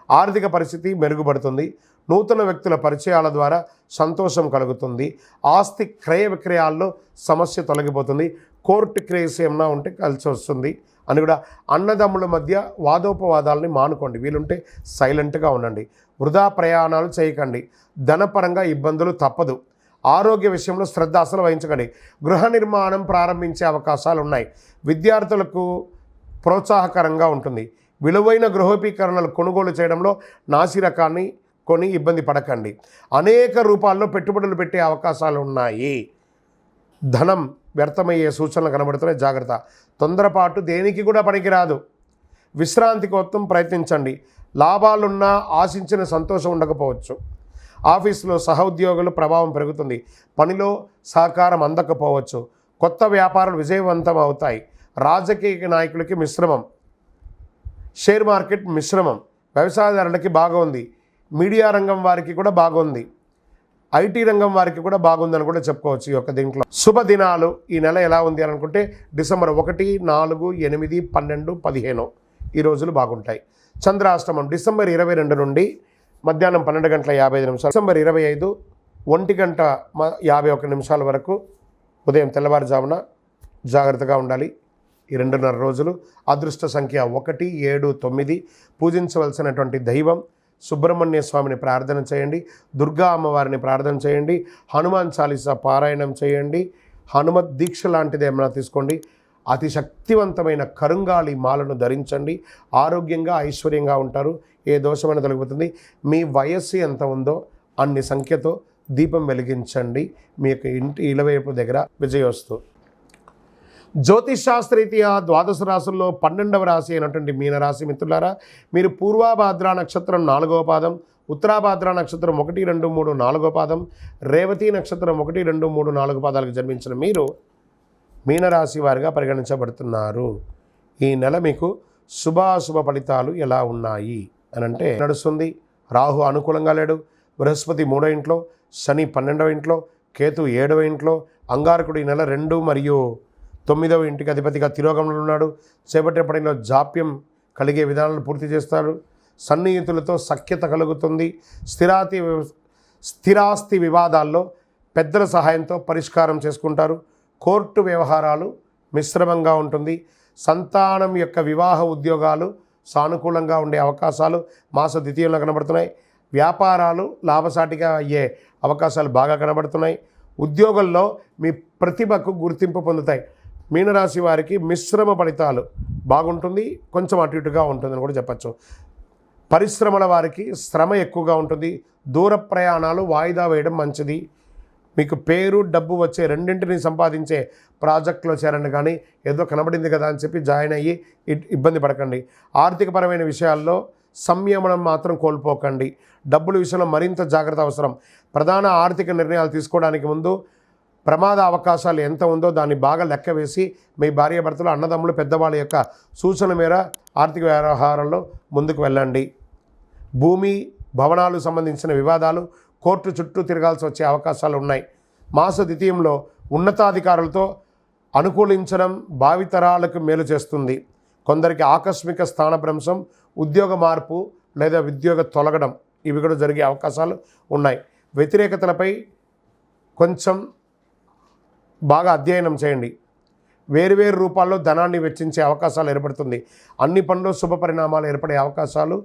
ఆర్థిక పరిస్థితి మెరుగుపడుతుంది. నూతన వ్యక్తుల పరిచయాల ద్వారా సంతోషం కలుగుతుంది. ఆస్తి క్రయ విక్రయాల్లో సమస్య తొలగిపోతుంది. కోర్టు కేసు ఏమన్నా ఉంటే కలిసి వస్తుంది అని కూడా. అన్నదమ్ముల మధ్య వాదోపవాదాలని మానుకోండి. వీలుంటే సైలెంట్గా ఉండండి. వృధా ప్రయాణాలు చేయకండి. ధనపరంగా ఇబ్బందులు తప్పదు. ఆరోగ్య విషయంలో శ్రద్ధ అసలు వహించకండి. గృహ నిర్మాణం ప్రారంభించే అవకాశాలు ఉన్నాయి. విద్యార్థులకు ప్రోత్సాహకరంగా ఉంటుంది. విలువైన గృహోపకరణలు కొనుగోలు చేయడంలో నాసి రకాన్ని కొని ఇబ్బంది పడకండి. అనేక రూపాల్లో పెట్టుబడులు పెట్టే అవకాశాలు ఉన్నాయి. ధనం వ్యర్థమయ్యే సూచనలు కనబడుతున్నాయి. జాగ్రత్త. తొందరపాటు దేనికి కూడా పనికిరాదు. విశ్రాంతి కోసం ప్రయత్నించండి. లాభాలున్నా ఆశించిన సంతోషం ఉండకపోవచ్చు. ఆఫీసులో సహోద్యోగుల ప్రభావం పెరుగుతుంది. పనిలో సహకారం అందకపోవచ్చు. కొత్త వ్యాపారాలు విజయవంతం అవుతాయి. రాజకీయ నాయకులకి మిశ్రమం. షేర్ మార్కెట్ మిశ్రమం. వ్యవసాయదారులకి బాగుంది. మీడియా రంగం వారికి కూడా బాగుంది. ఐటీ రంగం వారికి కూడా బాగుందని కూడా చెప్పుకోవచ్చు. ఈ యొక్క దీంట్లో శుభదినాలు ఈ నెల ఎలా ఉంది అని అనుకుంటే డిసెంబర్ 1, 4, 8, 12, 15 ఈ రోజులు బాగుంటాయి. చంద్రాష్టమం డిసెంబర్ 22 నుండి మధ్యాహ్నం 12:55. డిసెంబర్ 25 1:51 వరకు ఉదయం తెల్లవారుజామున జాగ్రత్తగా ఉండాలి. ఈ 2.5 రోజులు. అదృష్ట సంఖ్య 1, 7, 9. పూజించవలసినటువంటి దైవం సుబ్రహ్మణ్య స్వామిని ప్రార్థన చేయండి. దుర్గా అమ్మవారిని ప్రార్థన చేయండి. హనుమాన్ చాలీసా పారాయణం చేయండి. హనుమత్ దీక్ష లాంటిది ఏమైనా తీసుకోండి. అతి శక్తివంతమైన కరుంగాలి మాలను ధరించండి. ఆరోగ్యంగా ఐశ్వర్యంగా ఉంటారు. ఏ దోషమైన తొలగిపోతుంది. మీ వయస్సు ఎంత ఉందో అన్ని సంఖ్యతో దీపం వెలిగించండి. మీ యొక్క ఇంటి ఇలవైపు దగ్గర విజయోస్తు. జ్యోతిషాస్త్రరీత్యా ద్వాదశ రాశుల్లో 12వ రాశి అయినటువంటి మీనరాశి మిత్రులారా, మీరు పూర్వభాద్ర నక్షత్రం 4వ పాదం, ఉత్తరాభాద్ర నక్షత్రం 1, 2, 3, 4వ పాదం, రేవతి నక్షత్రం 1, 2, 3, 4 పాదాలకు జన్మించిన మీరు మీనరాశి వారిగా పరిగణించబడుతున్నారు. ఈ నెల మీకు శుభాశుభ ఫలితాలు ఎలా ఉన్నాయి అని అంటే నడుస్తుంది. రాహు అనుకూలంగా లేడు. బృహస్పతి 3వ ఇంట్లో, శని 12వ ఇంట్లో, కేతు 7వ ఇంట్లో, అంగారకుడు ఈ నెల 2 మరియు 9వ ఇంటికి అధిపతిగా తిరోగమనంలో ఉన్నాడు. చేపట్టే పనిలో జాప్యం కలిగే విధానాలను పూర్తి చేస్తాడు. సన్నిహితులతో సఖ్యత కలుగుతుంది. స్థిరాస్తి వివాదాల్లో పెద్దల సహాయంతో పరిష్కారం చేసుకుంటారు. కోర్టు వ్యవహారాలు మిశ్రమంగా ఉంటుంది. సంతానం యొక్క వివాహ ఉద్యోగాలు సానుకూలంగా ఉండే అవకాశాలు మాస ద్వితీయంలో కనబడుతున్నాయి. వ్యాపారాలు లాభసాటిగా అయ్యే అవకాశాలు బాగా కనబడుతున్నాయి. ఉద్యోగంలో మీ ప్రతిభకు గుర్తింపు పొందుతాయి. మీనరాశి వారికి మిశ్రమ ఫలితాలు బాగుంటుంది, కొంచెం అటు ఇటుగా ఉంటుందని కూడా చెప్పచ్చు. పరిశ్రమల వారికి శ్రమ ఎక్కువగా ఉంటుంది. దూర ప్రయాణాలు వాయిదా వేయడం మంచిది. మీకు పేరు డబ్బు వచ్చే రెండింటిని సంపాదించే ప్రాజెక్టులో చేరండి, కానీ ఏదో కనబడింది కదా అని చెప్పి జాయిన్ అయ్యి ఇబ్బంది పడకండి. ఆర్థికపరమైన విషయాల్లో సంయమనం మాత్రం కోల్పోకండి. డబ్బుల విషయంలో మరింత జాగ్రత్త అవసరం. ప్రధాన ఆర్థిక నిర్ణయాలు తీసుకోవడానికి ముందు ప్రమాద అవకాశాలు ఎంత ఉందో దాన్ని బాగా లెక్క వేసి మీ భార్యాభర్తలు, అన్నదమ్ములు, పెద్దవాళ్ళ యొక్క సూచన మేర ఆర్థిక వ్యవహారాల్లో ముందుకు వెళ్ళండి. భూమి భవనాలు సంబంధించిన వివాదాలు కోర్టు చుట్టూ తిరగాల్సి వచ్చే అవకాశాలు ఉన్నాయి. మాస ద్వితీయంలో ఉన్నతాధికారులతో అనుకూలించడం భావితరాలకు మేలు చేస్తుంది. కొందరికి ఆకస్మిక స్థానభ్రంశం, ఉద్యోగ మార్పు లేదా ఉద్యోగ తొలగడం ఇవి కూడా జరిగే అవకాశాలు ఉన్నాయి. వ్యతిరేకతలపై కొంచెం బాగా అధ్యయనం చేయండి. వేరువేరు రూపాల్లో ధనాన్ని వెచ్చించే అవకాశాలు ఏర్పడుతుంది. అన్ని పనులు శుభ పరిణామాలు ఏర్పడే అవకాశాలు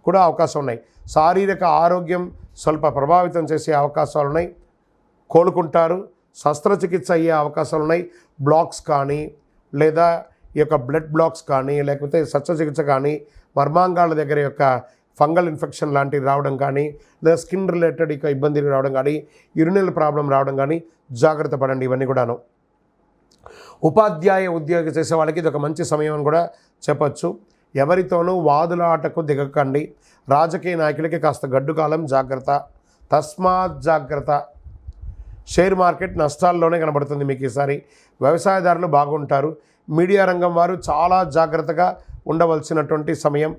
కూడా అవకాశం ఉన్నాయి. శారీరక ఆరోగ్యం స్వల్ప ప్రభావితం చేసే అవకాశాలు ఉన్నాయి. కోలుకుంటారు. శస్త్రచికిత్స అయ్యే అవకాశాలు ఉన్నాయి. బ్లాక్స్ కానీ లేదా ఈ యొక్క బ్లడ్ బ్లాక్స్ కానీ లేకపోతే శస్త్రచికిత్స కానీ, మర్మాంగాల దగ్గర యొక్క ఫంగల్ ఇన్ఫెక్షన్ లాంటివి రావడం కానీ, లేదా స్కిన్ రిలేటెడ్ ఇక ఇబ్బందులు రావడం కానీ, యూరినల్ ప్రాబ్లం రావడం కానీ జాగ్రత్త పడండి. ఇవన్నీ కూడాను. ఉపాధ్యాయ ఉద్యోగం చేసే వాళ్ళకి ఇది ఒక మంచి సమయం అని కూడా చెప్పచ్చు. ఎవరితోనూ వాదులాటకు దిగకండి. రాజకీయ నాయకులకి కాస్త గడ్డు కాలం, జాగ్రత్త, తస్మాత్ జాగ్రత్త. షేర్ మార్కెట్ నష్టాల్లోనే కనబడుతుంది మీకు ఈసారి. వ్యవసాయదారులు బాగుంటారు. మీడియా రంగం వారు చాలా జాగ్రత్తగా ఉండవలసినటువంటి సమయం.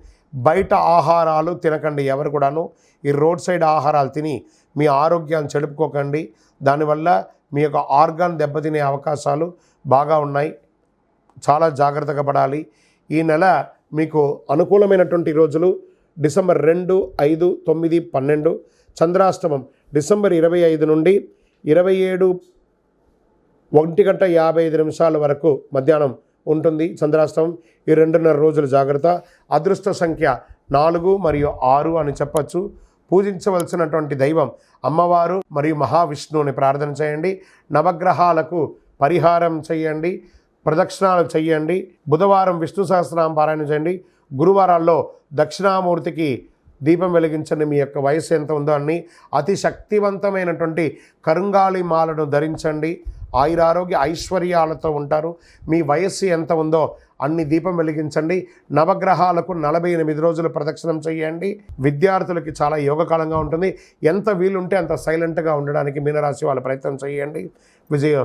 బయట ఆహారాలు తినకండి ఎవరు కూడాను. ఈ రోడ్ సైడ్ ఆహారాలు తిని మీ ఆరోగ్యాన్ని చెడుపుకోకండి. దానివల్ల మీ యొక్క ఆర్గాన్ దెబ్బతినే అవకాశాలు బాగా ఉన్నాయి. చాలా జాగ్రత్తగా పడాలి. ఈ నెల మీకు అనుకూలమైనటువంటి రోజులు డిసెంబర్ 2, 5, 9, 12. చంద్రాష్టమం డిసెంబర్ 25 నుండి 27 1:55 వరకు మధ్యాహ్నం ఉంటుంది చంద్రాష్టమం. ఈ 2.5 రోజులు జాగ్రత్త. అదృష్ట సంఖ్య 4 మరియు 6 అని చెప్పచ్చు. పూజించవలసినటువంటి దైవం అమ్మవారు మరియు మహావిష్ణువుని ప్రార్థన చేయండి. నవగ్రహాలకు పరిహారం చేయండి, ప్రదక్షిణాలు చేయండి. బుధవారం విష్ణు సహస్రనామ పారాయణ చేయండి. గురువారాల్లో దక్షిణామూర్తికి దీపం వెలిగించండి. మీ యొక్క వయసు ఎంత ఉందో అన్ని. అతి శక్తివంతమైనటువంటి కరుంగాళి మాలను ధరించండి. ఆయురారోగ్య ఐశ్వర్యాలతో ఉంటారు. మీ వయస్సు ఎంత ఉందో అన్ని దీపం వెలిగించండి. నవగ్రహాలకు 48 రోజులు ప్రదక్షిణం చేయండి. విద్యార్థులకి చాలా యోగకాలంగా ఉంటుంది. ఎంత వీలుంటే అంత సైలెంట్గా ఉండడానికి మీనరాశి వాళ్ళ ప్రయత్నం చేయండి. విజయ